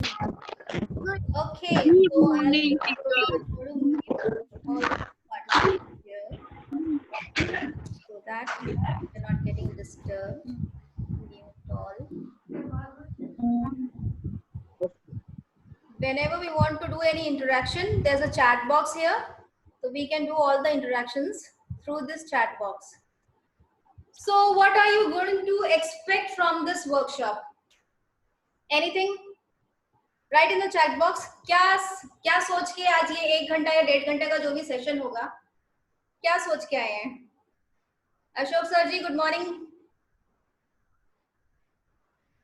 Okay, Good so I'll morning, teacher. go to mute all participants here so that they're not getting disturbed. Mute all. Whenever we want to do any interaction, there's a chat box here. So we can do all the interactions through this chat box. So what are you going to expect from this workshop? Anything? Write in the chat box. क्या सोच के आज ये 1 घंटा या 1.5 घंटे का जो भी सेशन होगा, क्या सोच के आए हैं? Ashok sir ji, good morning.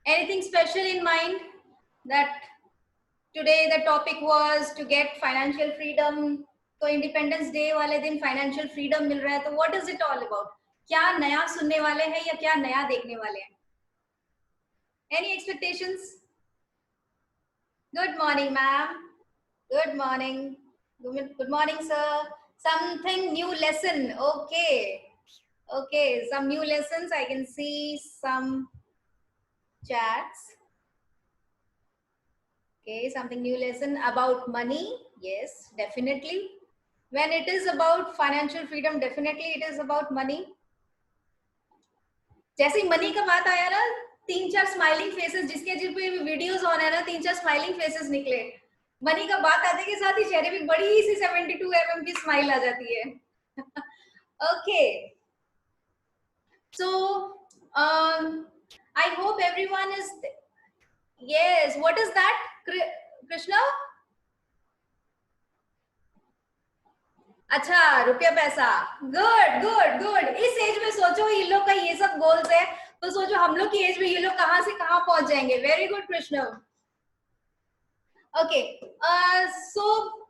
Anything special in mind that today the topic was to get financial freedom? तो इंडिपेंडेंस डे वाले दिन फाइनेंशियल फ्रीडम मिल रहा है, तो what is it all about? क्या नया सुनने वाले हैं या क्या नया देखने वाले हैं? Any expectations? Good morning ma'am. Good morning. Good morning sir. Something new lesson. Okay, some new lessons. I can see some chats. Okay, something new lesson about money. Yes, definitely. When it is about financial freedom, definitely it is about money. जैसे ही money का बात आया ना, 3-4 smiling faces, जिसके जिन पे videos on है ना, 3-4 smiling faces निकले. मनी का बात आते के साथ ही चेहरे पे बड़ी सी 72 mm की स्माइल आ जाती है. Okay, so I hope everyone is. Yes, what is that, Krishna? अच्छा, रुपया पैसा. Good good good. इस एज में सोचो इन लोग का ये सब गोल्स है, तो सोचो हम लोग की एज में ये लोग कहां से कहां पहुंच जाएंगे. Very good Krishna. Okay, so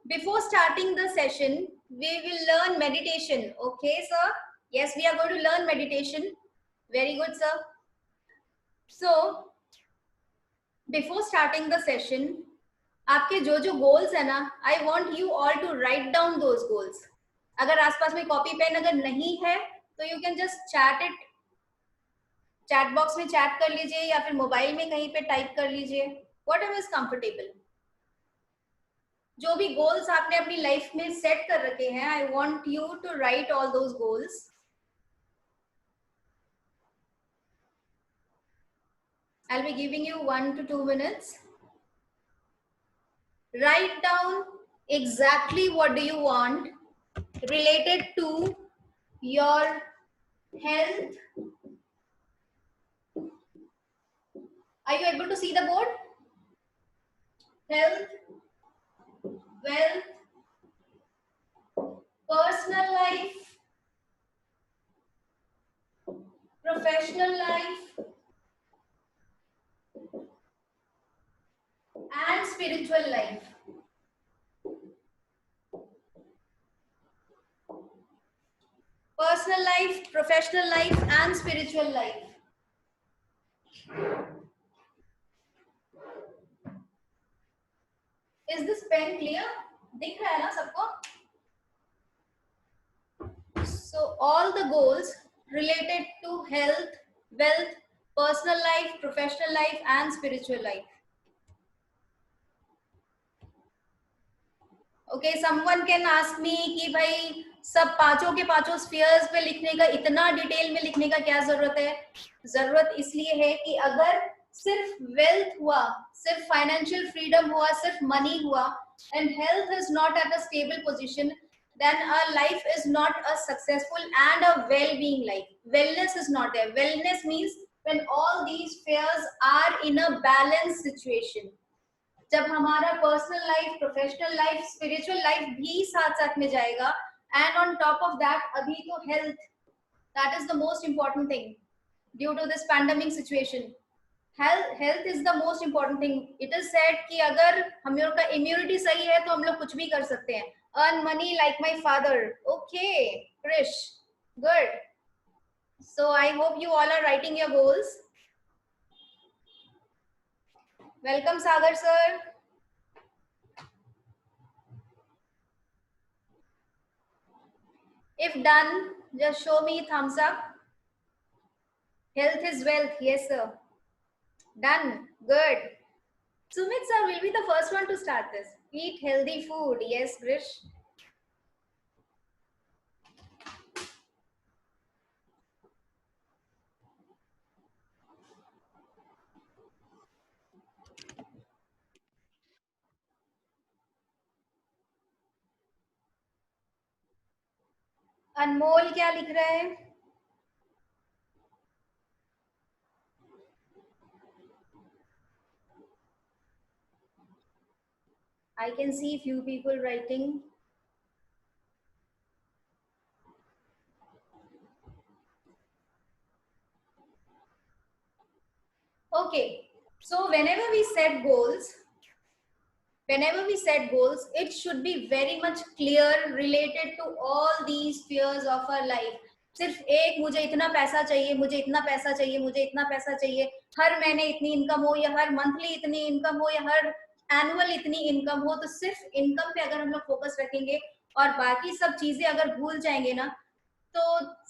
before starting the session, we will learn meditation. Okay, sir? Yes, we are going to learn meditation. Very good, sir. So, before starting the session, आपके जो जो गोल्स है ना, I want you all to write down those goals. अगर आसपास में copy pen अगर नहीं है, तो you can just chat it, chat box में चैट कर लीजिए या फिर मोबाइल में कहीं पे टाइप कर लीजिए. Whatever is comfortable. जो भी गोल्स आपने अपनी लाइफ में सेट कर रखे हैं, I want you to write all those goals. I'll be giving you 1 to 2 minutes. Write down exactly what do you want related to your health. Are you able to see the board? Health, wealth, personal life, professional life, and spiritual life. Personal life, professional life, and spiritual life. Is this pen clear? दिख रहा है ना सबको? So all the goals related to health, wealth, personal life, professional life, and spiritual life. Okay, someone can ask me कि भाई सब पांचों के पांचों स्फीयर्स पे लिखने का, इतना डिटेल में लिखने का क्या जरूरत है? जरूरत इसलिए है कि अगर सिर्फ वेल्थ हुआ, सिर्फ फाइनेंशियल फ्रीडम हुआ, सिर्फ मनी हुआ, and health is not at a stable position, then our life is not a successful and a well-being life. Wellness is not there. Wellness means when all these spheres are in a balanced situation. जब हमारा personal life, professional life, spiritual life भी साथ साथ में जाएगा, and on top of that अभी तो health, that is the most important thing due to this pandemic situation. Health is the most important thing. It is said कि अगर हम लोग का इम्यूनिटी सही है तो हम लोग कुछ भी कर सकते हैं. Earn money like my father. Okay Krish, good. So I hope you all are writing your goals. Welcome Sagar sir. If done, just show me thumbs up. Health is wealth. Yes sir. Done. Good. Sumit sir will be the first one to start this. Eat healthy food. Yes, Grish. अनमोल क्या लिख रहा है? I can see few people writing. Okay. So whenever we set goals, it should be very much clear related to all these spheres of our life. सिर्फ एक मुझे इतना पैसा चाहिए, मुझे इतना पैसा चाहिए, मुझे इतना पैसा चाहिए, हर महीने इतनी इनकम हो या हर मंथली इतनी इनकम हो या हर एनुअल इतनी इनकम हो, तो सिर्फ इनकम पे अगर हम लोग फोकस रखेंगे और बाकी सब चीजें अगर भूल जाएंगे ना, तो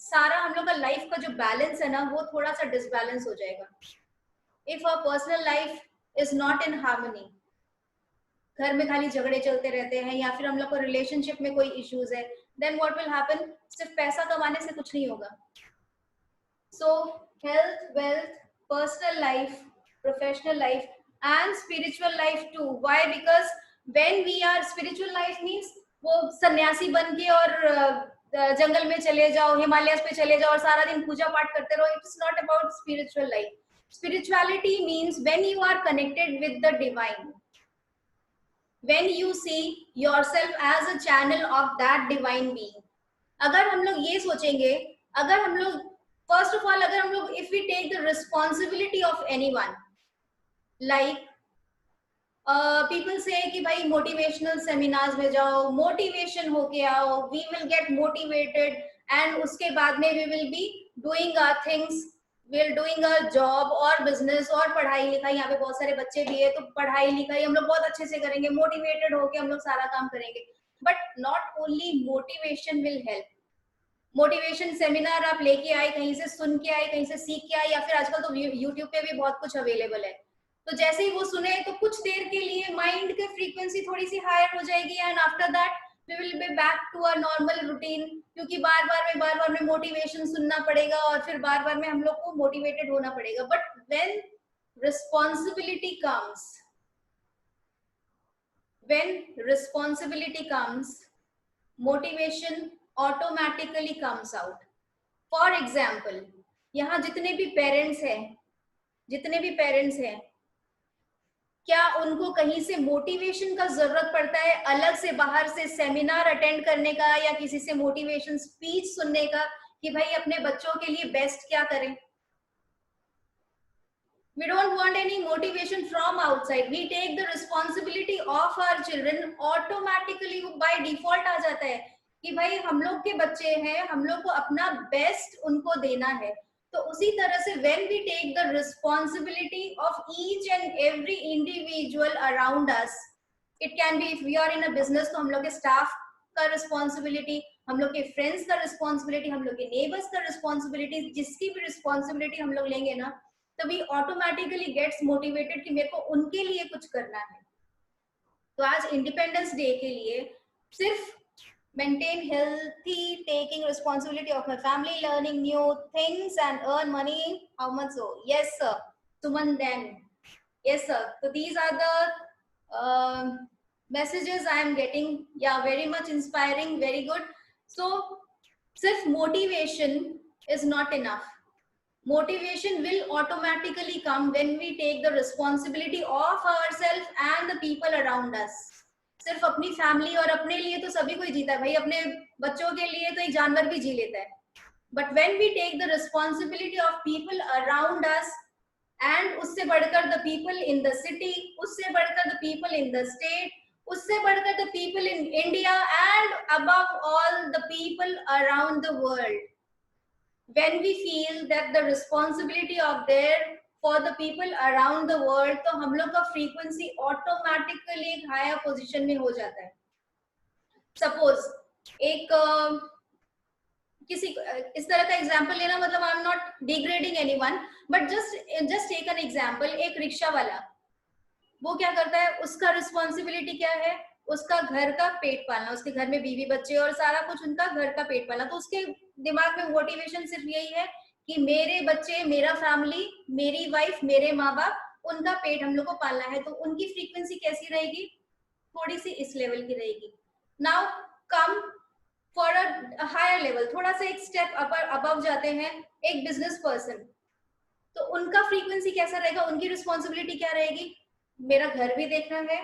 सारा हम लोग का लाइफ का जो बैलेंस है ना, वो थोड़ा सा डिसबैलेंस हो जाएगा. If our personal life is not in harmony, घर में खाली झगड़े चलते रहते हैं या फिर हम लोग को रिलेशनशिप में कोई इश्यूज है, देन व्हाट विल हैपन? सिर्फ पैसा कमाने से कुछ नहीं होगा. So health, wealth, personal life, professional life and spiritual life too. Why? Because when we are spiritual life means वो सन्यासी बन के और जंगल में चले जाओ, हिमालयस पे चले जाओ और सारा दिन पूजा पाठ करते रहो. It's not about spiritual life. Spirituality means when you are connected with the divine, when you see yourself as a channel of that divine being. अगर हम लोग ये सोचेंगे, अगर हम लोग फर्स्ट ऑफ ऑल, अगर हम लोग if we take the responsibility of anyone, like people से कि भाई मोटिवेशनल सेमिनार्स में जाओ, मोटिवेशन होके आओ, we will get motivated and उसके बाद में we will be doing our things, we are doing a job और बिजनेस और पढ़ाई लिखाई. यहाँ पे बहुत सारे बच्चे भी है, तो पढ़ाई लिखाई हम लोग बहुत अच्छे से करेंगे, मोटिवेटेड होके हम लोग सारा काम करेंगे. But not only motivation will help. Motivation seminar आप लेके आए, कहीं से सुन के आए, कहीं से सीख के आए, या फिर आजकल तो यूट्यूब पे भी बहुत कुछ अवेलेबल है, तो जैसे ही वो सुने तो कुछ देर के लिए माइंड की फ्रीक्वेंसी थोड़ी सी हायर हो जाएगी and after that we will be back to our normal routine. क्योंकि बार बार में मोटिवेशन सुनना पड़ेगा और फिर बार में हम लोग को मोटिवेटेड होना पड़ेगा. But when responsibility comes, motivation automatically comes out. For example, यहाँ जितने भी पेरेंट्स हैं, क्या उनको कहीं से मोटिवेशन का जरूरत पड़ता है, अलग से बाहर से सेमिनार अटेंड करने का या किसी से मोटिवेशन स्पीच सुनने का कि भाई अपने बच्चों के लिए बेस्ट क्या करें? We don't want any motivation from outside. We take the responsibility of our children. Automatically by default आ जाता है कि भाई हम लोग के बच्चे हैं, हम लोग को अपना बेस्ट उनको देना है. तो उसी तरह से when we take the responsibility of each and every individual around us, it can be if we are in a business, तो हम लोग के स्टाफ का रिस्पॉन्सिबिलिटी, हम लोग के फ्रेंड्स का रिस्पॉन्सिबिलिटी, हम लोग के नेबर्स का रिस्पॉन्सिबिलिटी, जिसकी भी रिस्पॉन्सिबिलिटी हम लोग लेंगे ना, तभी ऑटोमेटिकली गेट्स मोटिवेटेड कि मेरे को उनके लिए कुछ करना है. तो आज इंडिपेंडेंस डे के लिए सिर्फ maintain healthy, taking responsibility of my family, learning new things and earn money. How much so? Yes sir. Suman then. Yes sir. So these are the messages I am getting. Yeah, very much inspiring, very good. So sirf motivation is not enough. Motivation will automatically come when we take the responsibility of ourselves and the people around us. सिर्फ अपनी family और अपने लिए तो सभी कोई जीता है भाई, अपने बच्चों के लिए तो एक जानवर भी जी लेता है. But when we take the responsibility of people around us and उससे बढ़कर the people in the city, उससे बढ़कर the people in the state, उससे बढ़कर the people in India and above all the people around the world, when we feel that the responsibility of there for the people around the world, तो हम लोग का frequency automatically एक higher position में हो जाता है. Suppose एक किसी इस तरह का एग्जाम्पल लेना, मतलब I am not degrading anyone, but just take an example. एक रिक्शा वाला वो क्या करता है, उसका रिस्पॉन्सिबिलिटी क्या है, उसका घर का पेट पालना, उसके घर में बीवी बच्चे और सारा कुछ उनका घर का पेट पालना। तो उसके दिमाग में मोटिवेशन सिर्फ यही है कि मेरे बच्चे, मेरा फैमिली, मेरी वाइफ, मेरे माँ बाप, उनका पेट हम लोग को पालना है। तो उनकी फ्रीक्वेंसी कैसी रहेगी, थोड़ी सी इस लेवल की रहेगी। Now come for a higher level, थोड़ा सा एक स्टेप अबव जाते हैं, एक बिजनेस पर्सन, तो उनका फ्रीक्वेंसी कैसा रहेगा, उनकी रिस्पॉन्सिबिलिटी क्या रहेगी, मेरा घर भी देखना है,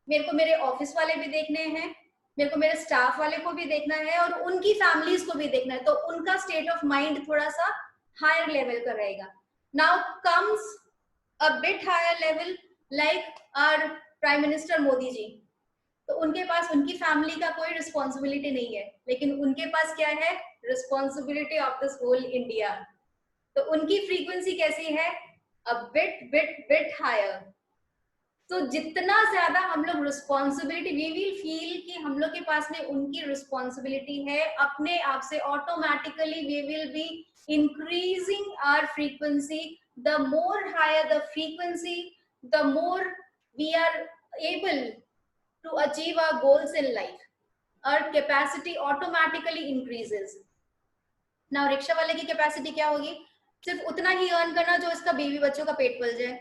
मेरे को मेरे ऑफिस वाले भी देखने हैं, मेरे को मेरे स्टाफ वाले को भी देखना है और उनकी फैमिलीज को भी देखना है। तो उनका स्टेट ऑफ माइंड थोड़ा सा हायर लेवल का रहेगा। Now comes a bit higher level like our prime minister Modi ji. तो उनके पास उनकी फैमिली का कोई रिस्पॉन्सिबिलिटी नहीं है, लेकिन उनके पास क्या है, responsibility of this whole India. तो उनकी फ्रीक्वेंसी कैसी है, a bit bit bit higher. तो जितना ज्यादा हम लोग रिस्पॉन्सिबिलिटी, वी विल फील कि हम लोग के पास में उनकी रिस्पॉन्सिबिलिटी है, अपने आप से automatically we will be increasing our frequency. The more higher the frequency, the more we are able to achieve our goals in life. Our capacity automatically increases. Now rickshaw वाले की कैपेसिटी क्या होगी, सिर्फ उतना ही अर्न करना जो इसका बीवी बच्चों का पेट पल जाए।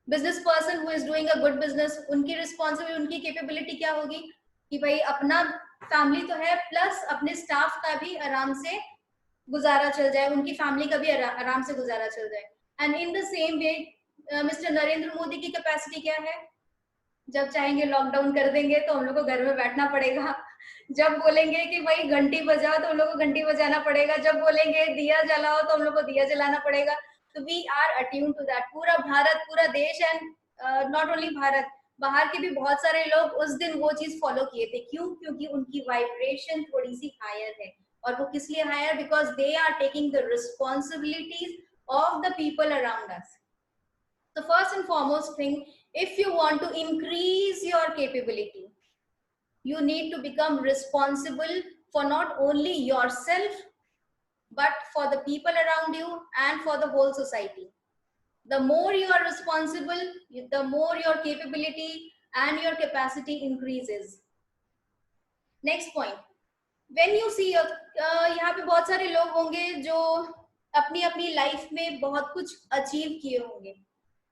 Business person who is doing a good business, उनकी रिस्पॉन्सिबिलिटी, उनकी कैपेबिलिटी क्या होगी कि भाई अपना फैमिली तो है, प्लस अपने स्टाफ का भी आराम से गुजारा चल जाए, उनकी फैमिली का भी आराम से गुजारा चल जाए। And in the same way mister Narendra Modi की कैपेसिटी क्या है, जब चाहेंगे लॉकडाउन कर देंगे तो हम लोग को घर में बैठना पड़ेगा, जब बोलेंगे कि भाई घंटी बजाओ तो हम लोग को घंटी बजाना पड़ेगा, जब बोलेंगे दिया जलाओ तो हम लोग को दिया जलाना पड़ेगा। तो we are attune to that. पूरा भारत, पूरा देश एंड नॉट ओनली भारत, बाहर के भी बहुत सारे लोग उस दिन वो चीज फॉलो किए थे। क्यों, क्योंकि उनकी वाइब्रेशन थोड़ी सी हायर है। और वो किस लिए higher, because they are taking the responsibilities of the people around us. The first and foremost thing, if you want to increase your capability, you need to become responsible for not only yourself, but for the people around you and for the whole society. The more you are responsible, the more your capability and your capacity increases. Next point, when you see यहाँ पे बहुत सारे लोग होंगे जो अपनी अपनी life में बहुत कुछ अचीव किए होंगे।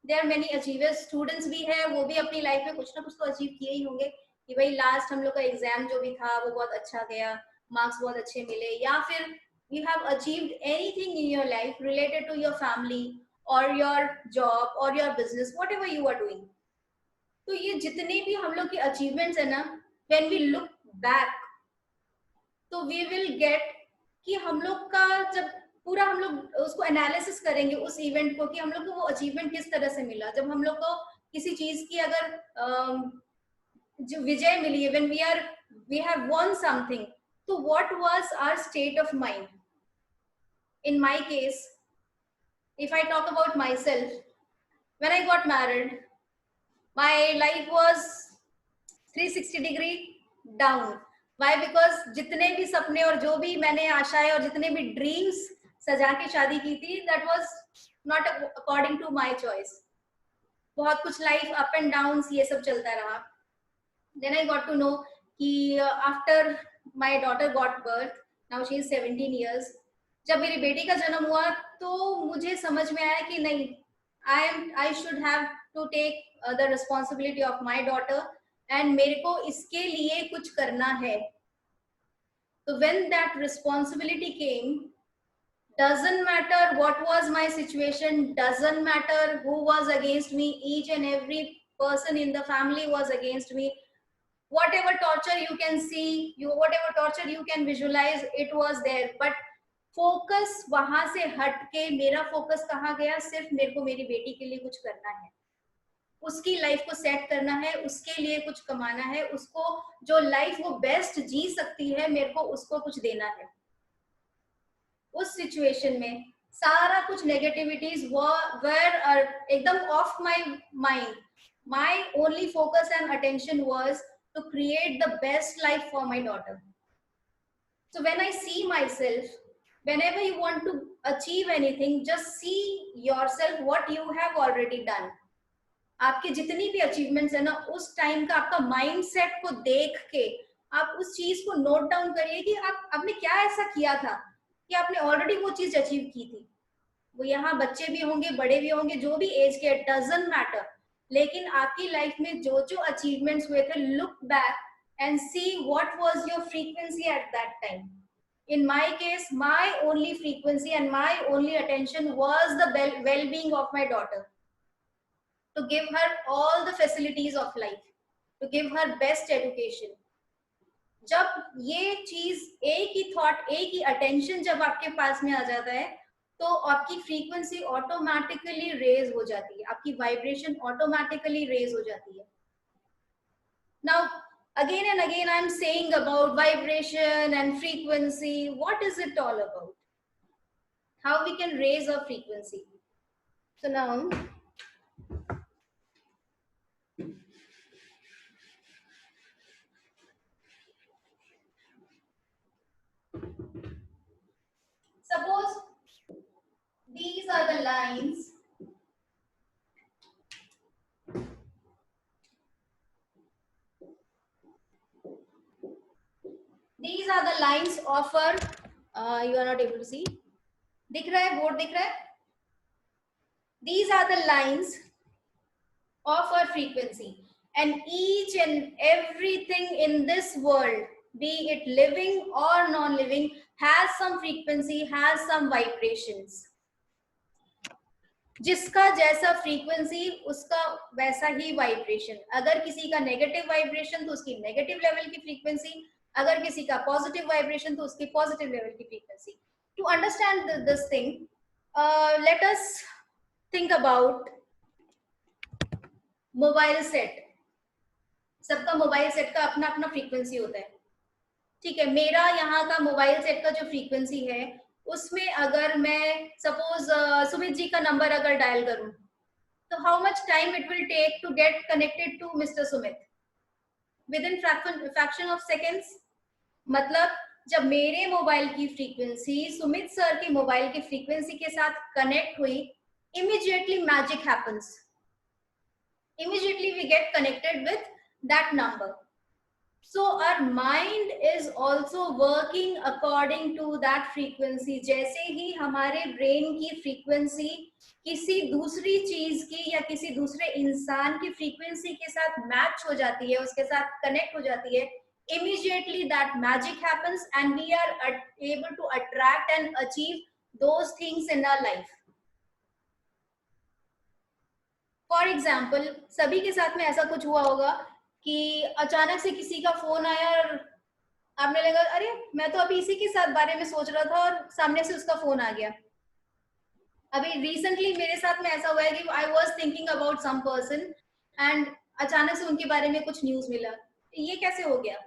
There are many achievers, students भी हैं, वो भी अपनी लाइफ में कुछ ना कुछ तो अचीव किए ही होंगे कि भाई लास्ट हम लोग का एग्जाम जो भी था वो बहुत अच्छा गया, मार्क्स बहुत अच्छे मिले, या फिर you have achieved anything in your life related to your family और योर जॉब और your business, whatever you are doing. तो ये जितने भी हम लोग के अचीवमेंट्स है ना, व्हेन वी लुक बैक, तो वी विल गेट कि हम लोग का जब पूरा हम लोग उसको एनालिसिस करेंगे उस इवेंट को कि हम लोग को वो अचीवमेंट किस तरह से मिला। जब हम लोग को किसी चीज की अगर जो विजय मिली है, when we have won something, तो what was our state of mind. In my case, if I talk about myself, when I got married, my life was 360 degree down. Why, because जितने भी सपने और जो भी मैंने आशाएं और जितने भी ड्रीम्स सजा के शादी की थी, that was not according to my choice. बहुत कुछ लाइफ अप एंड डाउन ये सब चलता रहा। Then I got to know कि after my daughter got birth, now she is 17 years, जब मेरी बेटी का जन्म हुआ तो मुझे समझ में आया कि नहीं, I should have to take the responsibility of my daughter and मेरे को इसके लिए कुछ करना है। तो when that responsibility came, doesn't matter what was my situation, doesn't matter who was against me, each and every person in the family was against me, whatever torture you can see, whatever torture you can visualize, it was there, but focus वहां से हट के मेरा focus कहाँ गया, सिर्फ मेरे को मेरी बेटी के लिए कुछ करना है, उसकी लाइफ को सेट करना है, उसके लिए कुछ कमाना है, उसको जो लाइफ वो बेस्ट जी सकती है, मेरे को उसको कुछ देना है। उस सिचुएशन में सारा कुछ नेगेटिविटीज वर एकदम off my mind. My only focus and attention was to create the best life for my daughter. So when I see myself, whenever you want to achieve anything, just see yourself what you have already done. आपके जितनी भी achievements है ना, उस time का आपका mindset को देख के आप उस चीज को नोट डाउन करिए कि आपने क्या ऐसा किया था कि आपने ऑलरेडी वो चीज अचीव की थी। वो यहाँ बच्चे भी होंगे, बड़े भी होंगे, जो भी एज के, डजंट मैटर, लेकिन आपकी लाइफ में जो जो अचीवमेंट्स हुए थे, look back and see what was your frequency at that time. In my case, my only frequency and my only attention was the well-being of my daughter, to give her all the facilities of life, to give her best education. जब ये चीज, एक ही thought, एक ही attention जब आपके पास में आ जाता है, तो आपकी फ्रीक्वेंसी ऑटोमेटिकली रेज हो जाती है, आपकी वाइब्रेशन ऑटोमेटिकली रेज हो जाती है। Now again and again I'm saying about vibration and frequency. What is it all about? How we can raise our frequency? So now suppose these are the lines of our you are not able to see, दिख रहा है, board दिख रहा है? These are the lines of our frequency, and each and everything in this world, be it living or non-living, has some frequency, has some vibrations. जिसका जैसा frequency उसका वैसा ही वाइब्रेशन। अगर किसी का नेगेटिव वाइब्रेशन तो उसकी नेगेटिव लेवल की फ्रीक्वेंसी, अगर किसी का पॉजिटिव वाइब्रेशन तो उसकी पॉजिटिव लेवल की frequency. To understand this thing, let us think about mobile set. सबका मोबाइल सेट का अपना अपना फ्रीक्वेंसी होता है, ठीक है? मेरा यहाँ का मोबाइल सेट का जो फ्रीक्वेंसी है, उसमें अगर मैं सपोज सुमित जी का नंबर अगर डायल करूं, तो how much time it will take to get connected to mister Sumit? Within fraction of seconds. मतलब जब मेरे मोबाइल की फ्रीक्वेंसी सुमित सर के मोबाइल की फ्रीक्वेंसी के साथ कनेक्ट हुई, immediately magic happens. Immediately we get connected with that number. So our mind is also working according to that frequency. जैसे ही हमारे ब्रेन की फ्रीक्वेंसी किसी दूसरी चीज की या किसी दूसरे इंसान की फ्रीक्वेंसी के साथ मैच हो जाती है, उसके साथ कनेक्ट हो जाती है, immediately that magic happens and we are able to attract and achieve those things in our life. For example, सभी के साथ में ऐसा कुछ हुआ होगा कि अचानक से किसी का फोन आया और आपने लगा अरे मैं तो अभी इसी के साथ बारे में सोच रहा था, और सामने से उसका फोन आ गया। अभी रिसेंटली मेरे साथ में ऐसा हुआ है कि I was thinking about some person and अचानक से उनके बारे में कुछ न्यूज मिला। ये कैसे हो गया?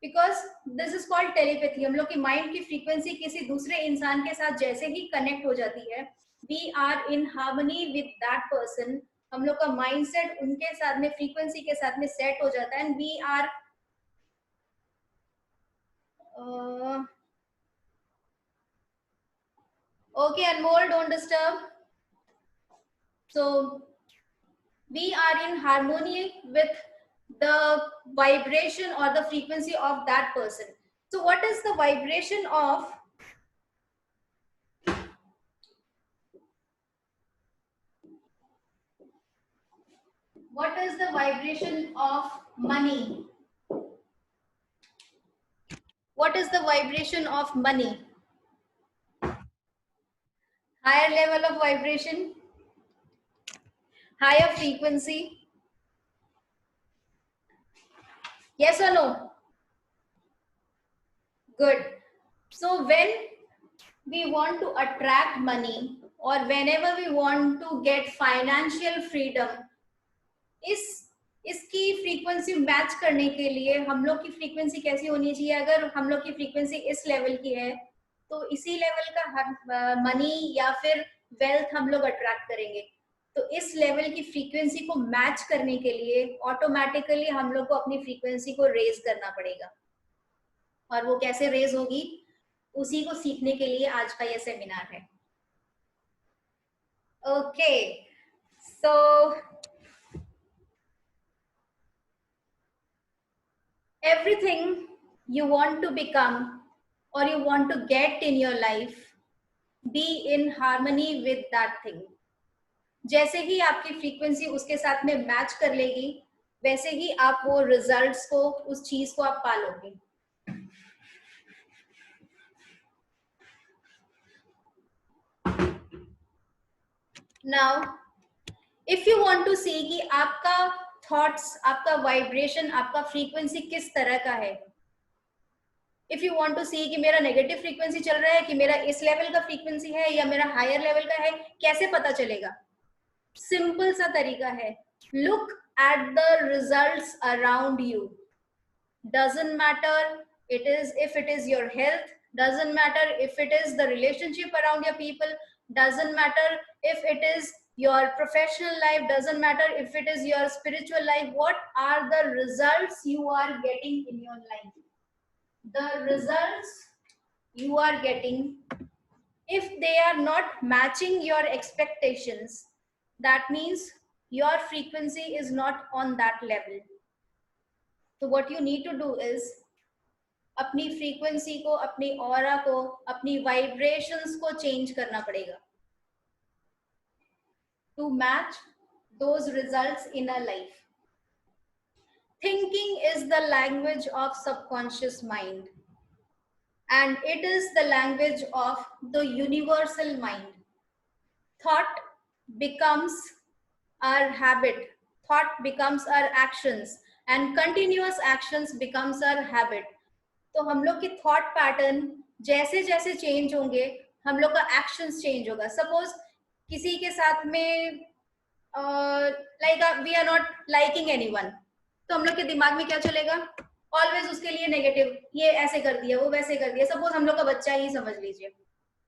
Because this is called telepathy. हम लोग की माइंड की फ्रीक्वेंसी किसी दूसरे इंसान के साथ जैसे ही कनेक्ट हो जाती है, we are in harmony with that person. हम लोग का माइंडसेट उनके साथ में फ्रीक्वेंसी के साथ में सेट हो जाता है and we are okay, Anmol, don't disturb. So we are in harmony with the vibration or the frequency of that person. So what is the vibration of money? What is the vibration of money? Higher level of vibration, higher frequency. Yes or no? Good. So when we want to attract money or whenever we want to get financial freedom, इसकी frequency match करने के लिए हम लोग की frequency कैसी होनी चाहिए? अगर हम लोग की फ्रीक्वेंसी इस लेवल की है, तो इसी लेवल का मनी या फिर वेल्थ हम लोग अट्रैक्ट करेंगे। तो इस लेवल की फ्रीक्वेंसी को मैच करने के लिए ऑटोमेटिकली हम लोग को अपनी फ्रीक्वेंसी को रेज करना पड़ेगा। और वो कैसे रेज होगी, उसी को सीखने के लिए आज का ये सेमिनार है। Okay, so everything you want to become or you want to get in your life, be in harmony with that thing. जैसे ही आपकी फ्रीक्वेंसी उसके साथ में मैच कर लेगी, वैसे ही आप वो रिजल्ट्स को, उस चीज को आप पालोगे. Now if you want to see कि आपका थॉट्स, आपका वाइब्रेशन, आपका फ्रीक्वेंसी किस तरह का है, if you want to see कि मेरा नेगेटिव फ्रीक्वेंसी चल रहा है कि मेरा इस लेवल का फ्रीक्वेंसी है या मेरा हायर लेवल का है, कैसे पता चलेगा? सिंपल सा तरीका है, look at the results around you. Doesn't matter it is if it is your health, doesn't matter if it is the relationship around your people, doesn't matter if it is your professional life, doesn't matter if it is your spiritual life. What are the results you are getting in your life? The results you are getting, if they are not matching your expectations, that means your frequency is not on that level. So what you need to do is अपनी frequency को, अपनी aura को, अपनी vibrations को change करना पड़ेगा to match those results in a life. Thinking is the language of subconscious mind and it is the language of the universal mind. Thought becomes our habit, thought becomes our actions, and continuous actions becomes our habit. तो हम लोग की thought pattern जैसे जैसे change होंगे, हम लोग का एक्शंस चेंज होगा. सपोज किसी के साथ में like we are not liking anyone, तो हम लोग के दिमाग में क्या चलेगा? ऑलवेज उसके लिए नेगेटिव, ये ऐसे कर दिया, वो वैसे कर दिया. सपोज हम लोग का बच्चा ही समझ लीजिए,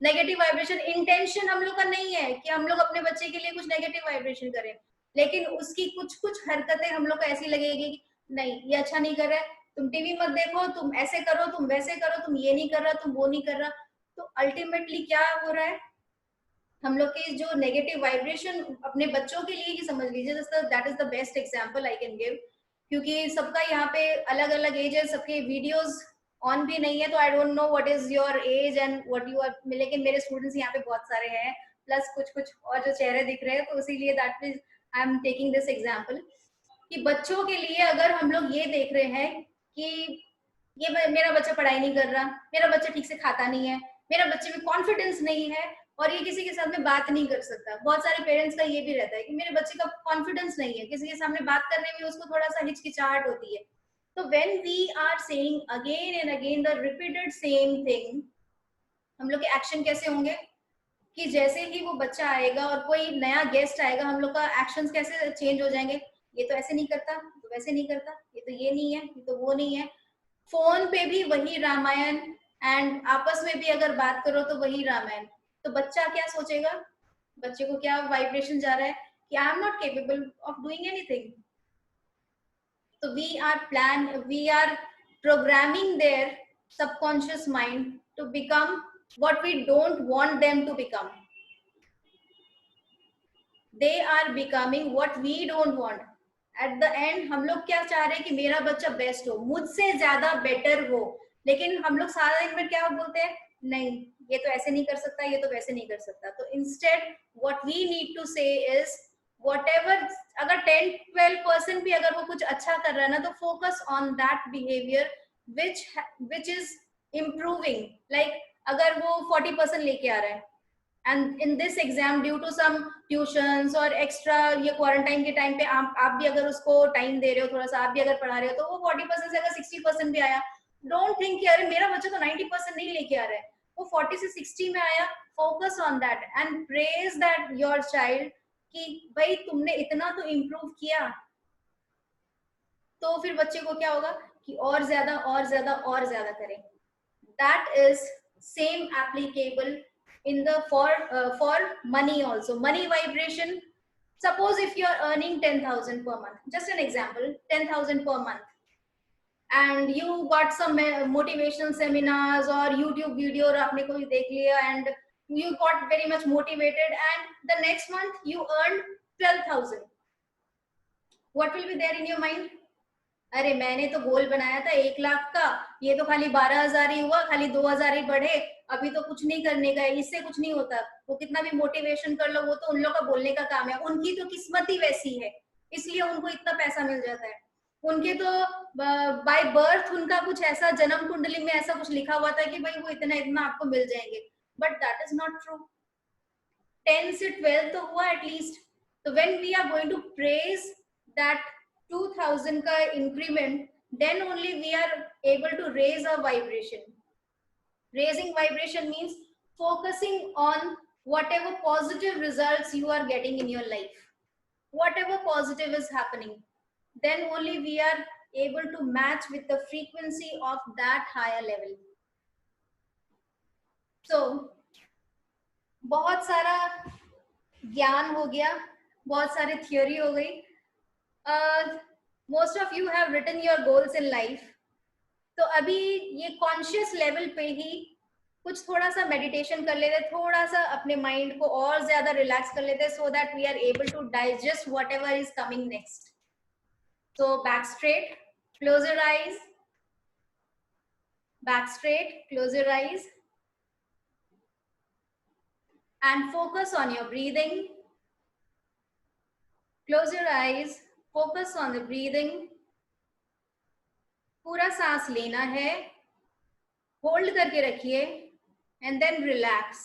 नेगेटिव वाइब्रेशन. इंटेंशन हम लोग का नहीं है कि हम लोग अपने बच्चे के लिए कुछ नेगेटिव वाइब्रेशन करें, लेकिन उसकी कुछ कुछ हरकतें हम लोग को ऐसी लगेगी कि नहीं, ये अच्छा नहीं कर रहा है, तुम टीवी मत देखो, तुम ऐसे करो, तुम वैसे करो, तुम ये नहीं कर रहा, तुम वो नहीं कर रहा. तो अल्टीमेटली क्या हो रहा है? हम लोग के जो नेगेटिव वाइब्रेशन अपने बच्चों के लिए ही समझ लीजिए, that is the best example I can give, क्योंकि सबका यहाँ पे अलग अलग एज है, सबके वीडियोस ऑन भी नहीं है, तो I don't know what is your age and what you are. लेकिन मेरे स्टूडेंट्स यहाँ पे बहुत सारे हैं, प्लस कुछ कुछ और जो चेहरे दिख रहे हैं, तो इसीलिए that is I am taking this example कि बच्चों के लिए अगर हम लोग ये देख रहे हैं कि ये मेरा बच्चा पढ़ाई नहीं कर रहा, मेरा बच्चा ठीक से खाता नहीं है, मेरा बच्चे में कॉन्फिडेंस नहीं है और ये किसी के साथ में बात नहीं कर सकता. बहुत सारे पेरेंट्स का ये भी रहता है कि मेरे बच्चे का कॉन्फिडेंस नहीं है, किसी के सामने बात करने में उसको थोड़ा सा हिचकिचाहट होती है. तो when we are saying again and again the repeated same thing, हम लोग के एक्शन कैसे होंगे कि जैसे ही वो बच्चा आएगा और कोई नया गेस्ट आएगा, हम लोग का एक्शंस कैसे चेंज हो जाएंगे? ये तो ऐसे नहीं करता, तो वैसे नहीं करता, ये तो ये नहीं है, ये तो वो नहीं है. फोन पे भी वही रामायण, एंड आपस में भी अगर बात करो तो वही रामायण. तो बच्चा क्या सोचेगा? बच्चे को क्या वाइब्रेशन जा रहा है कि I am not capable of doing anything. तो we are programming their subconscious mind to become what we don't want them to become. They are becoming what we don't want. At the end हम लोग क्या चाह रहे हैं कि मेरा बच्चा बेस्ट हो, मुझसे ज्यादा बेटर हो, लेकिन हम लोग सारा दिन में क्या बोलते हैं? नहीं, ये तो ऐसे नहीं कर सकता, ये तो वैसे नहीं कर सकता. तो instead what we need to say is whatever, अगर 10-12% भी अगर वो कुछ अच्छा कर रहा है ना, तो focus on that behaviour which is improving. Like अगर वो 40% लेके आ रहा है and in this exam due to some tuitions और एक्स्ट्रा ये क्वारंटाइन के टाइम पे आप भी अगर उसको टाइम दे रहे हो, थोड़ा सा आप भी अगर पढ़ा रहे हो, तो वो 40% से अगर 60% भी आया, डोंट थिंक कि अरे मेरा बच्चा तो 90% नहीं लेके आ रहा है, वो 40 से 60 में आया. Focus on that and praise that your child कि भाई तुमने इतना तो इम्प्रूव किया. तो फिर बच्चे को क्या होगा कि और ज्यादा और ज्यादा और ज्यादा करें. That is same applicable in the for money also. Money vibration, suppose if you are earning 10,000 per month, just an example, 10,000 per month, and you got some motivational seminars or YouTube video और आपने कोई देख लिया and you got very much motivated, and the next month you earned 12,000. What will be there in your mind? अरे मैंने तो गोल बनाया था 1 लाख का, ये तो खाली 12,000 ही हुआ, खाली 2,000 ही बढ़े, अभी तो कुछ नहीं करने का है, इससे कुछ नहीं होता। वो कितना भी मोटिवेशन कर लो, वो तो उन लोग का बोलने का काम है, उनकी तो किस्मत ही वैसी है, इसलिए उनको इतना पैसा मिल जाता है। उनके तो बाय बर्थ उनका कुछ ऐसा जन्म कुंडली में ऐसा कुछ लिखा हुआ था कि भाई वो इतना इतना आपको मिल जाएंगे, but that is not true. 10 से 12 तो हुआ एटलीस्ट। तो when we are going to praise that 2000 का increment, then only we are able to raise our vibration. Raising vibration means focusing on whatever positive results you are getting in your life, whatever positive is happening, then only we are able to match with the frequency of that higher level. So बहुत सारा ज्ञान हो गया, बहुत सारी theory हो गई। Most of you have written your goals in life. तो अभी ये कॉन्शियस लेवल पे ही कुछ थोड़ा सा मेडिटेशन कर लेते, थोड़ा सा अपने माइंड को और ज्यादा रिलैक्स कर लेते, so that we are able to digest whatever is coming next. So back straight, close your eyes, back straight, close your eyes and focus on your breathing. Close your eyes, focus on the breathing. पूरा सांस लेना है, hold करके रखिए, and then relax.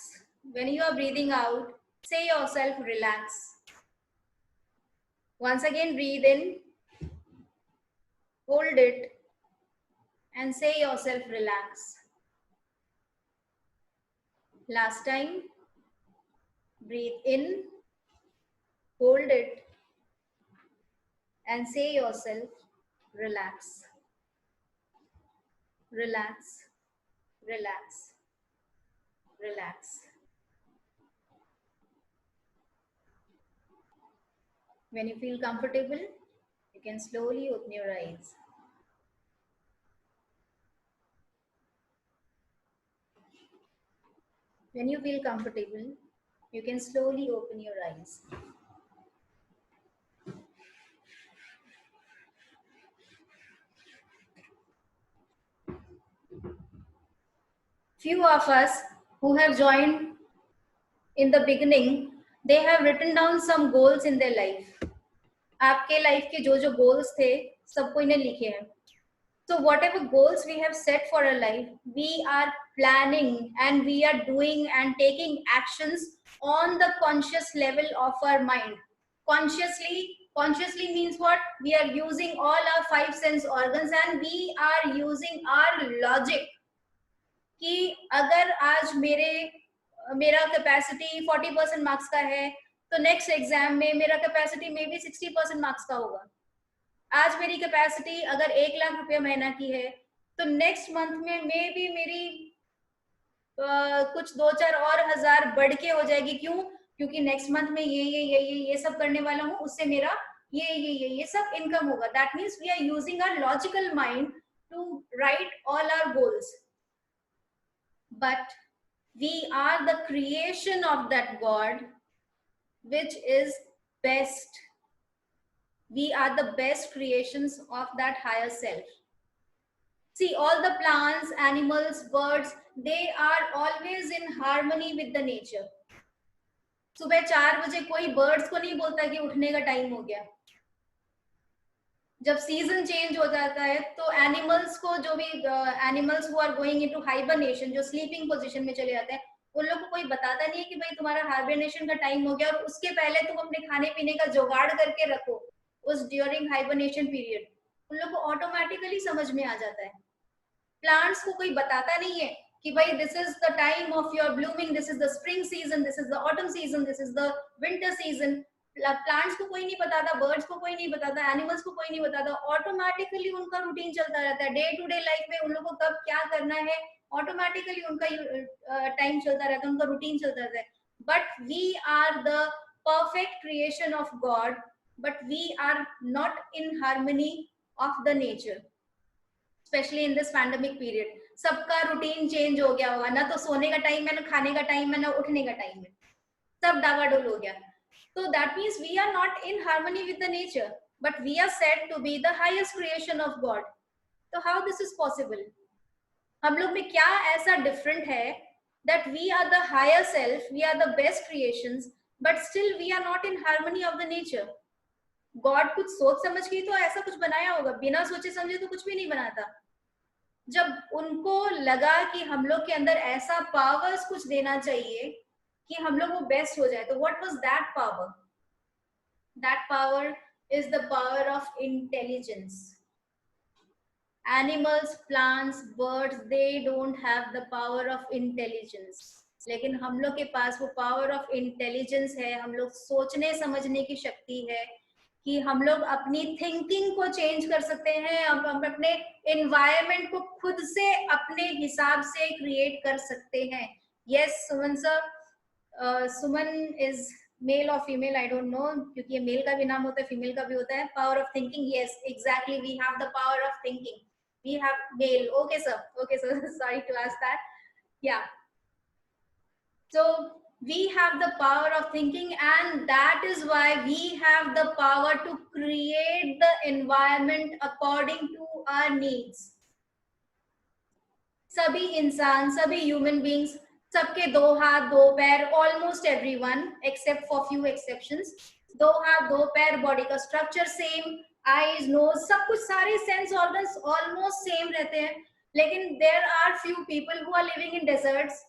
When you are breathing out, say yourself relax. Once again, breathe in, hold it, and say yourself relax. Last time, breathe in, hold it, and say yourself relax. Relax, relax, relax. When you feel comfortable, you can slowly open your eyes. When you feel comfortable, you can slowly open your eyes. Few of us who have joined in the beginning, they have written down some goals in their life. आपके life के जो जो goals थे सबको इन्हें लिखे हैं. So whatever goals we have set for our life, we are planning and we are doing and taking actions on the conscious level of our mind. Consciously means what? We are using all our 5 sense organs and we are using our logic. कि अगर आज मेरा capacity 40% marks का है, तो next exam में मेरा capacity may be 60% marks का होगा. आज मेरी कैपेसिटी अगर 1 लाख रुपया महीना की है, तो नेक्स्ट मंथ में मे बी मेरी कुछ 2-4 और हजार बढ़ के हो जाएगी. क्यों? क्योंकि नेक्स्ट मंथ में ये सब करने वाला हूँ, उससे मेरा ये सब इनकम होगा. That means we are using our logical mind to write all our goals. But we are the creation of that God, which is best. We are the best creations of that higher self. See, all the plants, animals, birds, they are always in harmony with the nature. सुबह 4 बजे कोई birds को नहीं बोलता कि उठने का time हो गया. जब सीजन चेंज हो जाता है तो एनिमल्स को, जो भी animals who are going into hibernation, जो स्लीपिंग पोजीशन में चले जाते हैं, उन लोग को कोई बताता नहीं है कि भाई तुम्हारा हाइबरनेशन का टाइम हो गया और उसके पहले तुम अपने खाने पीने का जुगाड़ करके रखो उस ड्यूरिंग हाइबरनेशन पीरियड. उन लोग को ऑटोमेटिकली समझ में आ जाता है. प्लांट्स को कोई बताता नहीं है कि भाई this is the time of your blooming, this is the spring season, this is the autumn season, this is the winter season. Plants को कोई नहीं बताता, बर्ड्स को कोई नहीं बताता, एनिमल्स को कोई नहीं बताता. ऑटोमेटिकली उनका रूटीन चलता रहता है. डे टू डे लाइफ में उन लोगों को कब क्या करना है, ऑटोमेटिकली उनका टाइम चलता रहता है, उनका रूटीन चलता रहता है. But we are the perfect creation of God, but we are not in harmony of the nature, specially in this pandemic period. सबका रूटीन चेंज हो गया होगा, ना तो सोने का टाइम है, ना खाने का टाइम है, ना उठने का टाइम है, सब डावाडोल हो गया. So that means we are not in harmony with the nature. but we are said to be the highest creation of God. So how this is possible? हम लोग में क्या ऐसा different है that we are the higher self, we are the best creations, but still we are not in harmony of the nature? God कुछ सोच समझ के तो ऐसा कुछ बनाया होगा, बिना सोचे समझे तो कुछ भी नहीं बनाता. जब उनको लगा कि हम लोग के अंदर ऐसा पावर्स कुछ देना चाहिए कि हम लोग वो बेस्ट हो जाए, तो what was that power? That power is the power of intelligence. Animals, plants, birds, they don't have the power of intelligence, लेकिन हम लोग के पास वो पावर ऑफ इंटेलिजेंस है. हम लोग सोचने समझने की शक्ति है कि हम लोग अपनी थिंकिंग को चेंज कर सकते हैं, हम अपने एनवायरनमेंट को खुद से अपने हिसाब से क्रिएट कर सकते हैं. Yes Suman sir, Suman is male और फीमेल, आई डोंट नो, क्योंकि ये मेल का भी नाम होता है, फीमेल का भी होता है. Power of thinking, yes exactly, we have the power of thinking. We have male. Okay, sir. Okay, sir. Sorry to ask that. Yeah. So we have the power of thinking, and that is why we have the power to create the environment according to our needs. सभी इंसान, सभी human beings, सबके दो हाथ दो पैर, almost everyone except for few exceptions. दो हाथ दो पैर, बॉडी का स्ट्रक्चर सेम, आईज, नोज, सब कुछ, सारे सेंस ऑर्गन्स ऑलमोस्ट सेम रहते हैं. लेकिन there are few people who are living in deserts,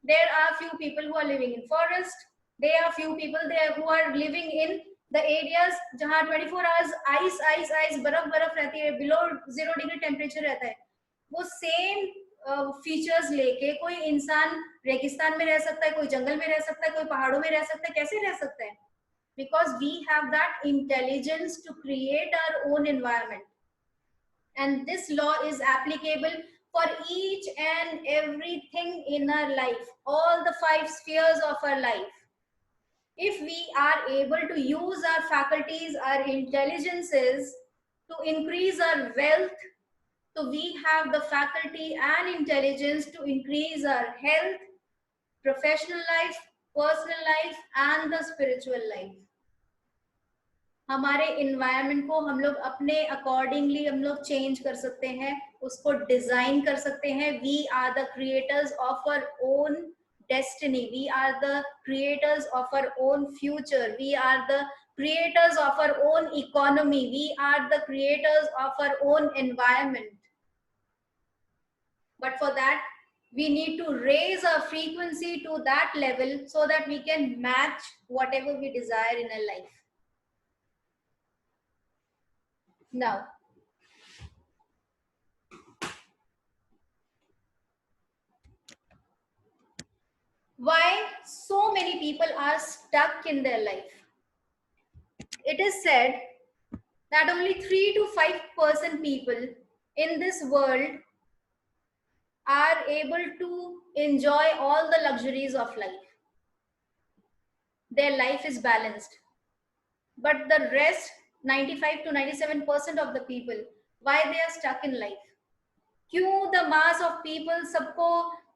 there are few people who are living in forest, there are few people there who are living in the areas जहां 24 hours ice ice ice, बर्फ बर्फ रहती है, below 0 degree temperature रहता है. वो same features लेके कोई इंसान रेगिस्तान में रह सकता है, कोई जंगल में रह सकता है, कोई पहाड़ों में रह सकता है. कैसे रह सकता है? Because we have that intelligence to create our own environment, and this law is applicable for each and everything in our life, all the 5 spheres of our life. If we are able to use our faculties, our intelligences to increase our wealth, so we have the faculty and intelligence to increase our health, professional life, personal life, and the spiritual life. हमारे environment को हम लोग अपने accordingly हम लोग change कर सकते हैं, उसको डिजाइन कर सकते हैं. We are the creators of our own destiny, we are the creators of our own future, we are the creators of our own economy, we are the creators of our own environment. But for that we need to raise our frequency to that level so that we can match whatever we desire in our life. Now, why so many people are stuck in their life? It is said that only 3 to 5% people in this world are able to enjoy all the luxuries of life. Their life is balanced. But the rest, 95 to 97% of the people, why they are stuck in life? क्यों the mass of people, सबको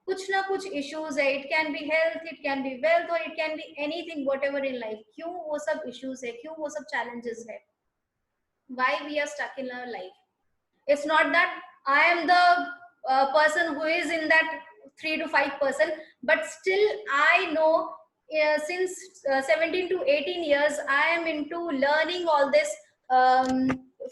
कुछ ना कुछ issues है. It can be health, it can be wealth, or it can be anything, whatever in life. क्यों वो सब issues है, क्यों वो सब challenges है? Why we are stuck in our life? It's not that I am the person who is in that 3 to 5%, but still I know since 17 to 18 years I am into learning all this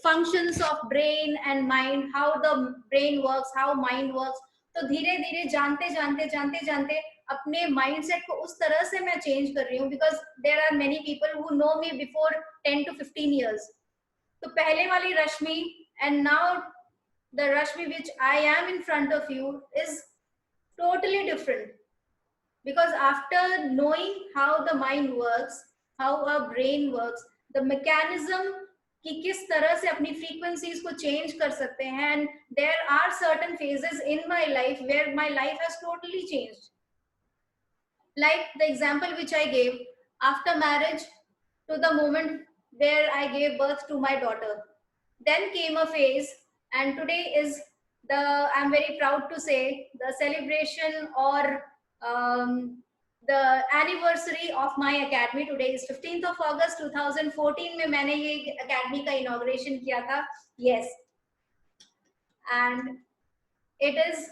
functions of brain and mind, how the brain works, how mind works. तो धीरे धीरे जानते जानते जानते जानते अपने mindset को उस तरह से मैं चेंज कर रही हूँ, because there are many people who know me before 10 to 15 years. तो पहले वाली रश्मि and now the Rashmi which I am in front of you is totally different, because after knowing how the mind works, how our brain works, the mechanism कि किस तरह से अपनी frequencies को change कर सकते हैं, and there are certain phases in my life where my life has totally changed. Like the example which I gave, after marriage to the moment where I gave birth to my daughter, then came a phase, and today is I'm very proud to say, the celebration or the anniversary of my academy. Today is 15th of August 2014 में मैंने ये academy का inauguration किया था. Yes, and it is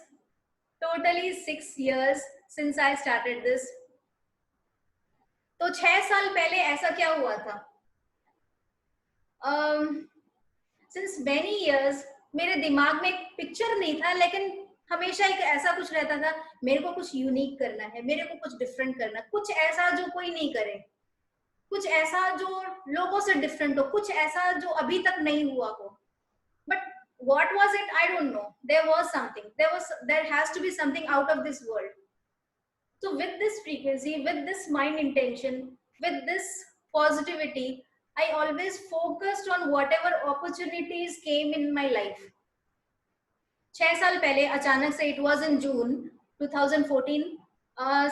totally 6 years since I started this. तो 6 साल पहले ऐसा क्या हुआ था? Since many years मेरे दिमाग में एक पिक्चर नहीं था, लेकिन हमेशा एक ऐसा कुछ रहता था, मेरे को कुछ यूनिक करना है, मेरे को कुछ डिफरेंट करना है, कुछ ऐसा जो कोई नहीं करे, कुछ ऐसा जो लोगों से डिफरेंट हो, कुछ ऐसा जो अभी तक नहीं हुआ हो. But what was it? I don't know. There was something. There has to be something out of this world. So with this frequency, with this mind intention, with this positivity, I always focused on whatever opportunities came in my life. 6 साल पहले अचानक से, it was in June 2014,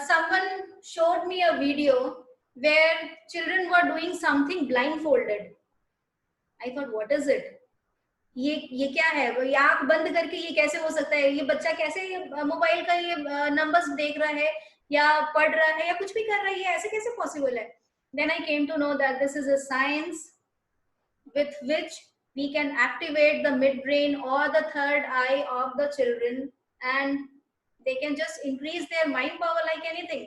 someone showed me a video where children were doing something blindfolded. I thought, what is it? ये क्या है? ये आंख बंद करके ये कैसे हो सकता है? ये बच्चा कैसे मोबाइल का ये नंबर्स देख रहा है या पढ़ रहा है या कुछ भी कर रहा है? ये ऐसे कैसे पॉसिबल है? Then I came to know that this is a science with which we can activate the midbrain or the third eye of the children, and they can just increase their mind power like anything.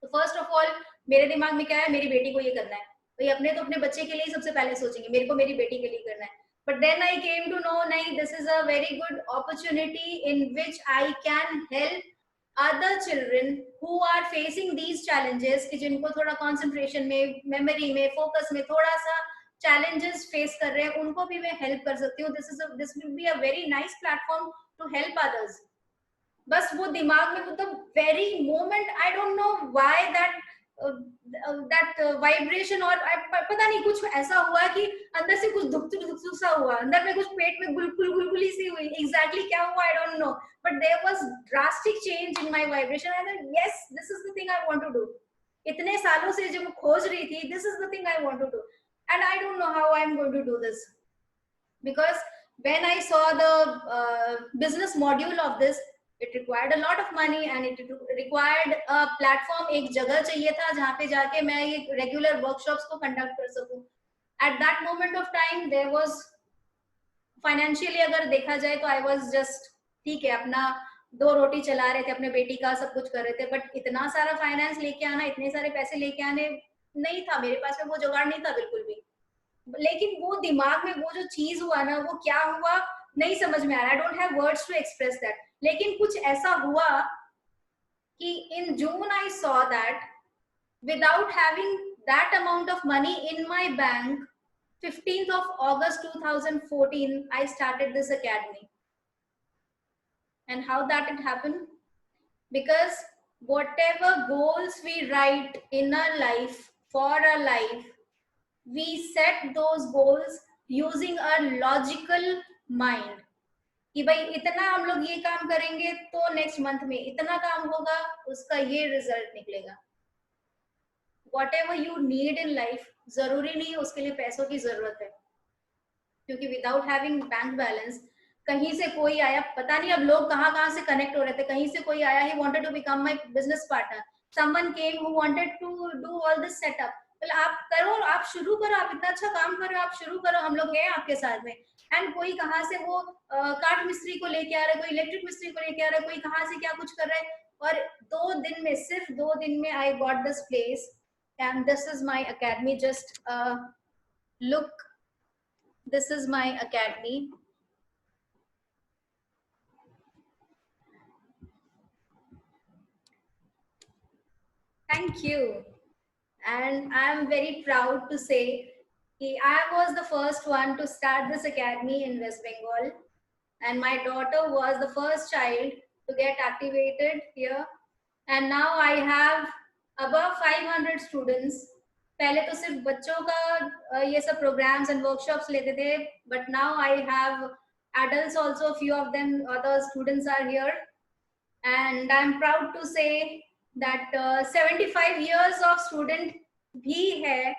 So first of all, मेरे दिमाग में क्या है? मेरी बेटी को ये करना है. भाई अपने तो अपने बच्चे के लिए ही सबसे पहले सोचेंगे, मेरे को मेरी बेटी के लिए करना है. But then I came to know, nahi, this is a very good opportunity in which I can help other children who are facing these challenges, कि जिनको थोड़ा concentration में, memory में, focus में थोड़ा सा challenges face कर रहे हैं, उनको भी मैं help कर सकती हूँ. This will be a very nice platform to help others. बस वो दिमाग में वो तो very moment, I don't know why that vibration और पता नहीं कुछ ऐसा हुआ कि अंदर से कुछ दुख सा हुआ, अंदर में कुछ पेट में गुलगुली सी हुई. एग्जैक्टली क्या हुआ I don't know, but there was drastic change in my vibration. I thought yes, this is the thing I want to do. इतने सालों से जो मैं खोज रही थी, this is the thing I want to do, and I don't know how I am going to do this, because when I saw the business module of this, it required a lot of money and it required a platform. एक जगह चाहिए था जहाँ पे जाके मैं ये regular workshops को conduct कर सकूं. At that moment of time there was financially, अगर देखा जाए तो I was just ठीक है, अपना 2 रोटी चला रहे थे, अपने बेटी का सब कुछ कर रहे थे, बट इतना सारा फाइनेंस लेके आना, इतने सारे पैसे लेके आने नहीं था मेरे पास में, वो जुगाड़ नहीं था बिल्कुल भी. लेकिन वो दिमाग में वो जो चीज हुआ ना, वो क्या हुआ नहीं समझ में आ रहा. I don't have words to express that. लेकिन कुछ ऐसा हुआ कि in June I saw that without having that amount of money in my bank, 15th of August 2014 I started this academy. And how that it happened? Because whatever goals we write in our life, for our life, we set those goals using a logical mind. कि भाई इतना हम लोग ये काम करेंगे तो next month में इतना काम होगा, उसका ये रिजल्ट निकलेगा. Whatever you need in life, जरूरी नहीं उसके लिए पैसों की जरूरत है, क्योंकि विदाउट हैविंग बैंक बैलेंस, कहीं से कोई आया, पता नहीं अब लोग कहाँ से कनेक्ट हो रहे थे, कहीं से कोई आया, he wanted to become my business partner, someone came who wanted to do all this setup. आप करो, आप शुरू करो, आप इतना अच्छा काम कर रहे हो, आप शुरू करो, हम लोग हैं आपके साथ में. एंड कोई कहाँ से वो काठ मिस्त्री को लेके आ रहा है, कोई इलेक्ट्रिक मिस्त्री को लेके आ रहा है, कोई कहाँ से क्या कुछ कर रहा है, और 2 दिन में, सिर्फ 2 दिन में I got this place, and this is my academy. Just look, this is my academy. Thank you. And I am very proud to say that I was the first one to start this academy in West Bengal, and my daughter was the first child to get activated here, and now I have above 500 students. पहले तो सिर्फ बच्चों का ये सब programs and workshops लेते थे, but now I have adults also. Few of them, other students are here, and I'm proud to say that 75 years of student भी है,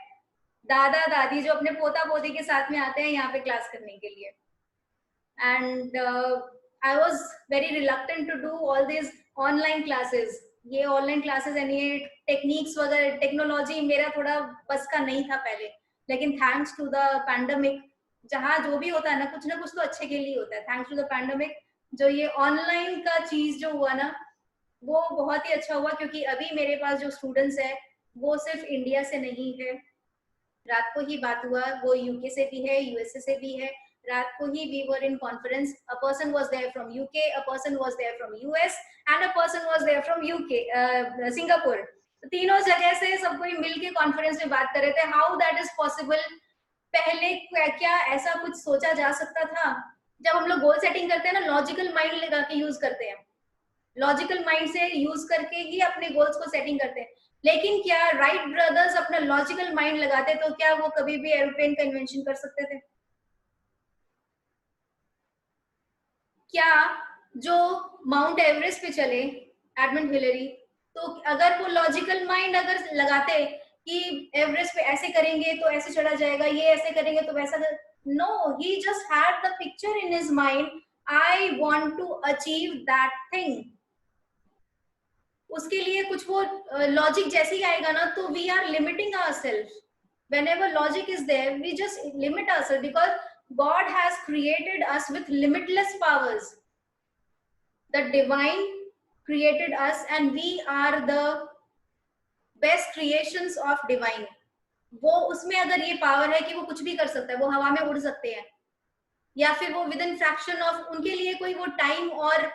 दादा दादी जो अपने पोता पोती के साथ में आते हैं यहाँ पे क्लास करने के लिए. And I was very reluctant to do all these online classes, ये ऑनलाइन क्लासेस एंड ये टेक्निक्स वगैरह टेक्नोलॉजी मेरा थोड़ा बस का नहीं था पहले, लेकिन थैंक्स टू द पैंडमिक, जहाँ जो भी होता है ना कुछ तो अच्छे के लिए होता है। थैंक्स टू द पैंडमिक जो ये ऑनलाइन का चीज जो हुआ ना वो बहुत ही अच्छा हुआ, क्योंकि अभी मेरे पास जो स्टूडेंट्स है वो सिर्फ इंडिया से नहीं है। रात को ही बात हुआ, वो यूके से भी है, यूएसए से भी है। रात को ही we were in conference, a person was there from UK, a person was there from US and a person was there from UK Singapore. तो तीनों जगह से सब कोई मिलके कॉन्फ्रेंस में बात कर रहे थे। How that is possible? पहले क्या ऐसा कुछ सोचा जा सकता था? जब हम लोग गोल सेटिंग करते हैं ना, लॉजिकल माइंड लगा के यूज करते हैं, लॉजिकल माइंड से यूज करके ही अपने गोल्स को सेटिंग करते हैं। लेकिन क्या राइट ब्रदर्स अपना लॉजिकल माइंड लगाते तो क्या वो कभी भी एरोप्लेन का इन्वेंशन कर सकते थे? क्या जो माउंट एवरेस्ट पे चले एडमंड हिलरी, तो अगर वो लॉजिकल माइंड अगर लगाते कि एवरेस्ट पे ऐसे करेंगे तो ऐसे चढ़ा जाएगा, ये ऐसे करेंगे तो वैसा, no, he just had the picture in his mind, I want to achieve that thing. उसके लिए कुछ वो लॉजिक जैसे ही आएगा ना, तो we are limiting ourselves. whenever logic is there we just limit ourselves, because God has created us with limitless powers. The divine created us and we are the best creations of divine. वो उसमें अगर ये power है कि वो कुछ भी कर सकता है, वो हवा में उड़ सकते हैं, या फिर वो विद इन फ्रैक्शन ऑफ, उनके लिए कोई वो टाइम और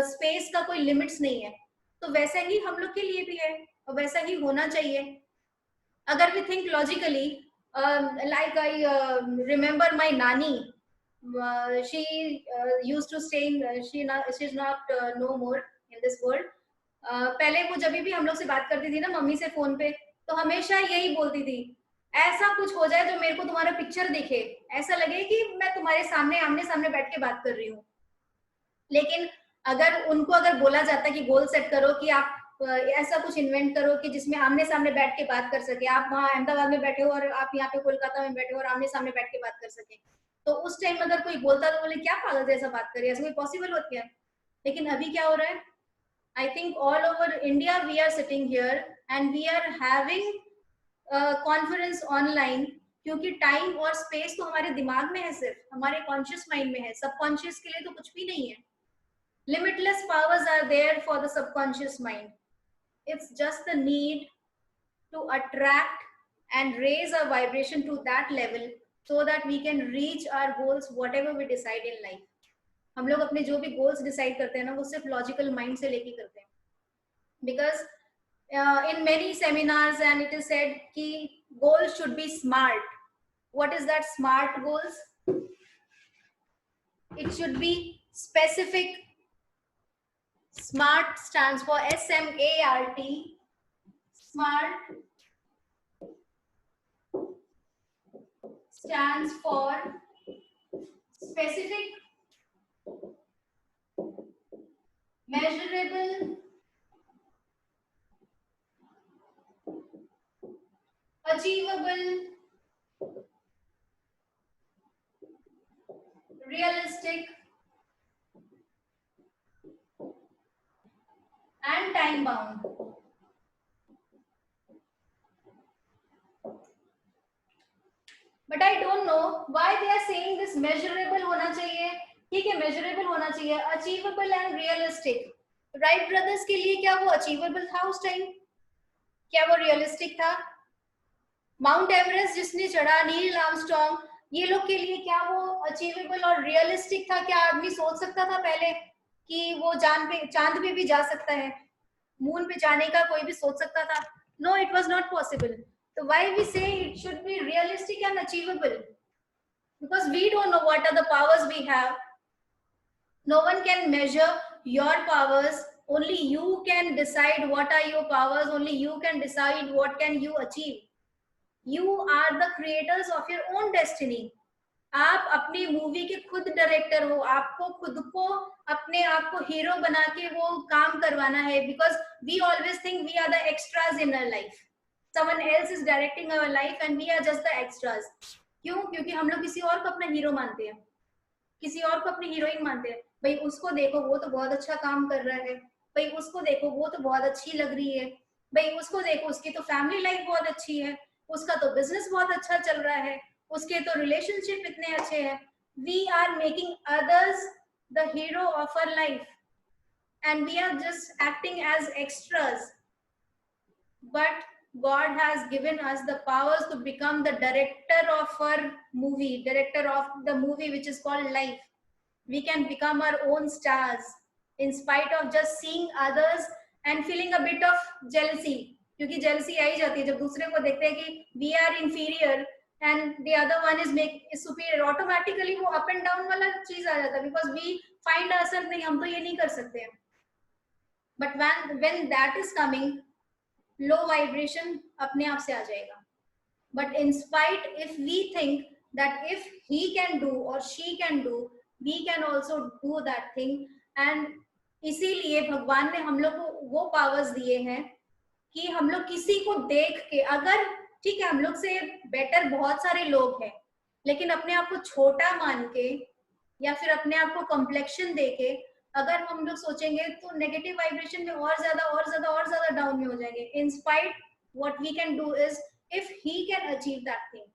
स्पेस का कोई लिमिट्स नहीं है। तो वैसा ही हम लोग के लिए भी है और वैसा ही होना चाहिए। अगर we think logically, like I remember my nani, she used to stay in, she's not no more in this world. पहले वो जब भी हम लोग से बात करती थी ना मम्मी से फोन पे, तो हमेशा यही बोलती थी, ऐसा कुछ हो जाए जो मेरे को तुम्हारा पिक्चर दिखे, ऐसा लगे कि मैं तुम्हारे सामने आमने सामने बैठ के बात कर रही हूँ। लेकिन अगर उनको अगर बोला जाता कि गोल सेट करो कि आप ऐसा कुछ इन्वेंट करो कि जिसमें आमने सामने बैठ के बात कर सके, आप वहाँ अहमदाबाद में बैठे हो और आप यहाँ पे कोलकाता में बैठे हो और आमने सामने बैठ के बात कर सके, तो उस टाइम अगर कोई बोलता तो बोले क्या पागल जैसा बात करिए, ऐसा कोई पॉसिबल होती है? लेकिन अभी क्या हो रहा है, I think all over India we are sitting here and we are having conference online, क्योंकि टाइम और स्पेस तो हमारे दिमाग में है, सिर्फ हमारे कॉन्शियस माइंड में है, सबकॉन्शियस के लिए तो कुछ भी नहीं है। Limitless powers are there for the subconscious mind. It's just the need to attract and raise our vibration to that level so that we can reach our goals whatever we decide in life. हम लोग अपने जो भी goals decide करते हैं ना, वो सिर्फ logical mind से लेके करते हैं, because in many seminars and it is said कि goals should be smart. What is that smart goals? It should be specific. SMART stands for SMART. SMART stands for specific, measurable, achievable, realistic, and time bound. But I don't know why they are saying this measurable होना चाहिए, ठीक है measurable होना चाहिए, achievable and realistic. Wright brothers के लिए क्या वो अचीवेबल था उस टाइम? क्या वो रियलिस्टिक था? माउंट एवरेस्ट जिसने चढ़ा, नील आर्मस्ट्रॉन्ग, ये लोग के लिए क्या वो अचीवेबल और रियलिस्टिक था? क्या आदमी सोच सकता था पहले कि वो चांद पे भी जा सकता है, मून पे जाने का कोई भी सोच सकता था? No, it was not possible. So why we say it should be realistic and achievable? Because we don't know what are the powers we have. No one can measure your powers. Only you can decide what are your powers. Only you can decide what can you achieve. You are the creators of your own destiny. आप अपनी movie के खुद director हो, आपको खुद को अपने आप को हीरो बना के वो काम करवाना है, because we always think we are the extras in our life. Someone else is directing our life and we are just the extras. क्यों? क्योंकि हम लोग किसी और को अपना हीरो मानते हैं, किसी और को अपनी हीरोइन मानते हैं. भाई उसको देखो, वो तो बहुत अच्छा काम कर रहा है, भाई उसको देखो वो तो बहुत अच्छी लग रही है, भाई उसको देखो उसकी तो फैमिली लाइफ बहुत अच्छी है, उसका तो बिजनेस बहुत अच्छा चल रहा है, उसके तो रिलेशनशिप इतने अच्छे हैं. We are making others the hero of our life and we are just acting as extras, but God has given us the powers to become the director of our movie, director of the movie which is called life. We can become our own stars in spite of just seeing others and feeling a bit of jealousy, क्योंकि jealousy आ ही जाती है जब दूसरे को देखते हैं कि we are inferior and the other one is superior. Automatically वो up and down वाला चीज आ जाता है because we find ourselves नहीं, हम तो ये नहीं कर सकते हैं. But when that is coming, low vibration अपने आप से आ जाएगा. But in spite, if we think that if he can do or she can do, we can also do that thing. And इसीलिए भगवान ने हम लोग को वो पावर्स दिए हैं कि हम लोग किसी को देख के, अगर ठीक है हम लोग से बेटर बहुत सारे लोग हैं, लेकिन अपने आप को छोटा मान के या फिर अपने आप को कॉम्प्लेक्शन देके अगर हम लोग सोचेंगे तो नेगेटिव वाइब्रेशन में और ज्यादा डाउन में हो जाएंगे. In spite what we can do is, if he can achieve that thing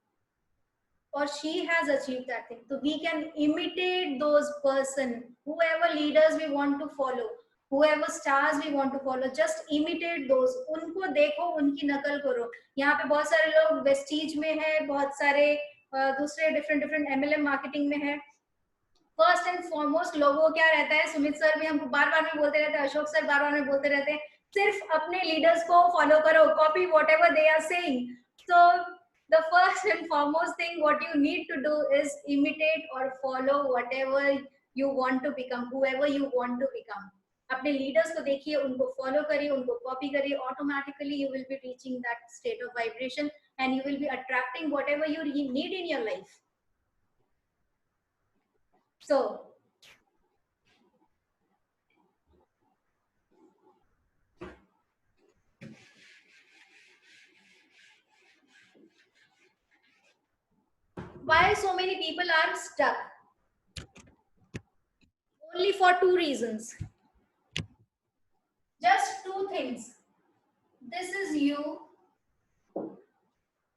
or she has achieved that thing, so we can imitate those person, whoever leaders we want to follow, whoever stars we want to follow, just imitate those. उनको देखो, उनकी नकल करो. यहाँ पे बहुत सारे लोग वेस्टीज में है, बहुत सारे दूसरे डिफरेंट MLM मार्केटिंग में है. फर्स्ट एंड फॉरमोस्ट लोगों को क्या रहता है, सुमित सर भी हमको बार बार में बोलते रहते हैं, अशोक सर बार बार में बोलते रहते हैं, सिर्फ अपने लीडर्स को फॉलो करो, copy whatever they are saying. So the first and foremost thing what you need to do is imitate or follow whatever you want to become, whoever you want to become. अपने leaders को देखिए, उनको follow करिए, उनको copy करिए, automatically you will be reaching that state of vibration and you will be attracting whatever you need in your life. So why so many people are stuck? Only for two reasons. Just two things. This is you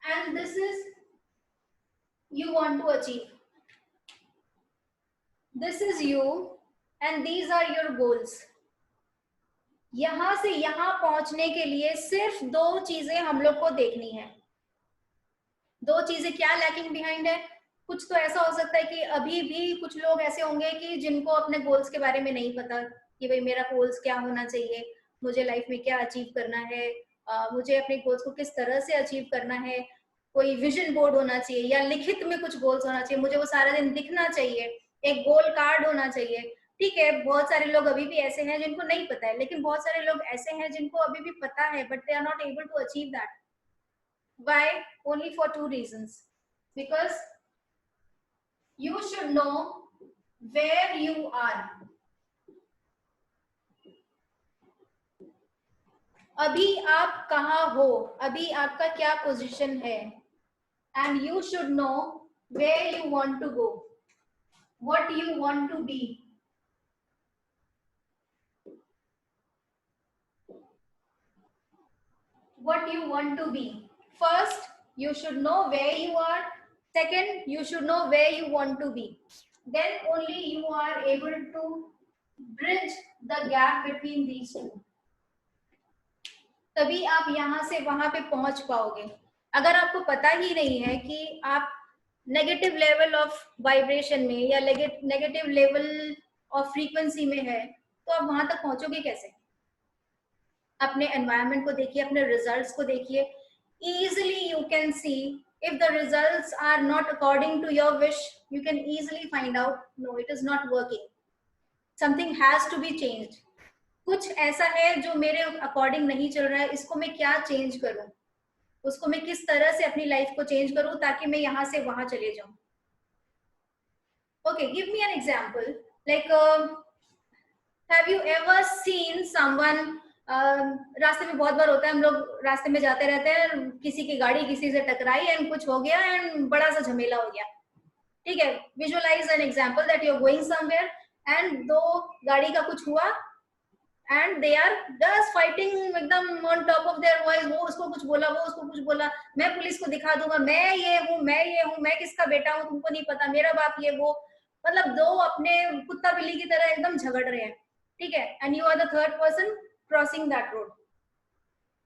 and this is you want to achieve. This is you and these are your goals. यहां से यहां पहुंचने के लिए सिर्फ दो चीजें हम लोग को देखनी है. दो चीजें क्या लैकिंग बिहाइंड है? कुछ तो ऐसा हो सकता है कि अभी भी कुछ लोग ऐसे होंगे कि जिनको अपने गोल्स के बारे में नहीं पता कि भाई मेरा गोल्स क्या होना चाहिए, मुझे लाइफ में क्या अचीव करना है, मुझे अपने गोल्स को किस तरह से अचीव करना है. कोई विजन बोर्ड होना चाहिए या लिखित में कुछ गोल्स होना चाहिए, मुझे वो सारा दिन दिखना चाहिए, एक गोल कार्ड होना चाहिए. ठीक है, बहुत सारे लोग अभी भी ऐसे हैं जिनको नहीं पता है, लेकिन बहुत सारे लोग ऐसे हैं जिनको अभी भी पता है, but they are not able to achieve that. Why? Only for two reasons. Because you should know where you are. अभी आप कहाँ हो, अभी आपका क्या पोजीशन है, and you should know where you want to go, what you want to be. What you want to be. First, you should know where you are. Second, you should know where you want to be. Then only you are able to bridge the gap between these two. तभी आप यहाँ से वहां पे पहुंच पाओगे. अगर आपको पता ही नहीं है कि आप नेगेटिव लेवल ऑफ वाइब्रेशन में या नेगेटिव लेवल ऑफ फ्रीक्वेंसी में है, तो आप वहां तक पहुंचोगे कैसे? अपने एनवायरनमेंट को देखिए, अपने रिजल्ट्स को देखिए. easily you can see if the results are not according to your wish, you can easily find out no, it is not working, something has to be changed. कुछ ऐसा है जो मेरे अकॉर्डिंग नहीं चल रहा है, इसको मैं क्या चेंज करूं, उसको मैं किस तरह से अपनी लाइफ को चेंज करूं ताकि मैं यहां से वहां चले जाऊं. Okay, give me an example. Like have you ever seen someone, रास्ते में बहुत बार होता है, हम लोग रास्ते में जाते रहते हैं, किसी की गाड़ी किसी से टकराई एंड कुछ हो गया एंड बड़ा सा झमेला हो गया. ठीक है, visualize an example that you are going somewhere and दो गाड़ी का कुछ हुआ and they are just fighting एकदम on top of their voice, वो उसको कुछ बोला, वो उसको कुछ बोला, मैं पुलिस को दिखा दूंगा, मैं ये हूँ, मैं ये हूँ, मैं किसका बेटा हूँ तुमको नहीं पता, मेरा बाप ये वो, मतलब दो अपने कुत्ता बिल्ली की तरह एकदम झगड़ रहे हैं, ठीक है, and you are the third person crossing that road,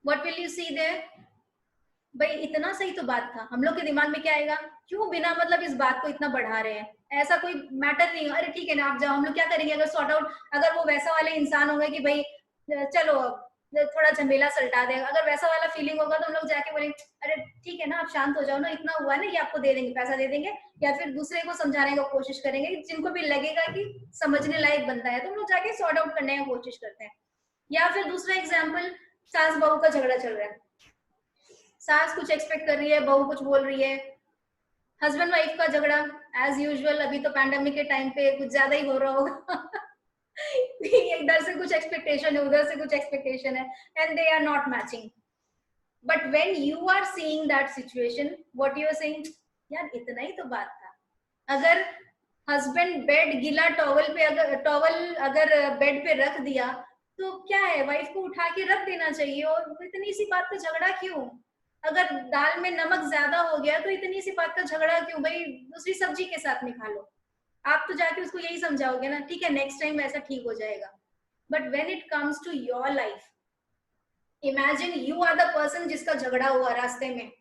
what will you see there? भाई इतना सही तो बात था, हम लोग के दिमाग में क्या आएगा, क्यों बिना मतलब इस बात को इतना बढ़ा रहे हैं, ऐसा कोई मैटर नहीं, अरे ठीक है ना आप जाओ, हम लोग क्या करेंगे अगर सॉर्ट आउट, अगर वो वैसा वाले इंसान होंगे कि भाई चलो थोड़ा झमेला सल्टा देगा, अगर वैसा वाला फीलिंग होगा तो हम लोग जाके बोलेंगे अरे ठीक है ना आप शांत हो जाओ ना, इतना हुआ ना ये आपको दे देंगे, पैसा दे देंगे, या फिर दूसरे को समझाने की कोशिश करेंगे जिनको भी लगेगा कि समझने लायक बनता है, तो हम लोग जाके सॉर्ट आउट करने की कोशिश करते हैं। या फिर दूसरा एग्जाम्पल, सास बहू का झगड़ा चल रहा है, सास कुछ एक्सपेक्ट कर रही है, बहू कुछ बोल रही है, हस्बैंड वाइफ का झगड़ा एज यूजुअल, अभी तो पैंडेमिक के टाइम पे कुछ ज्यादा ही हो रहा होगा इधर से कुछ एक्सपेक्टेशन है, उधर से कुछ एक्सपेक्टेशन है, and they are not matching, but when you are seeing that situation, what you are saying, यार इतना ही तो बात था, अगर हस्बैंड बेड गीला टॉवल अगर बेड पे रख दिया तो क्या है, वाइफ को उठा के रख देना चाहिए, और इतनी सी बात का झगड़ा क्यों, अगर दाल में नमक ज्यादा हो गया तो इतनी सी बात का झगड़ा क्यों, भाई दूसरी सब्जी के साथ में खा लो, आप तो जाके उसको यही समझाओगे ना, ठीक है नेक्स्ट टाइम ऐसा ठीक हो जाएगा, but when it comes to your life, imagine you are the person जिसका झगड़ा हुआ रास्ते में,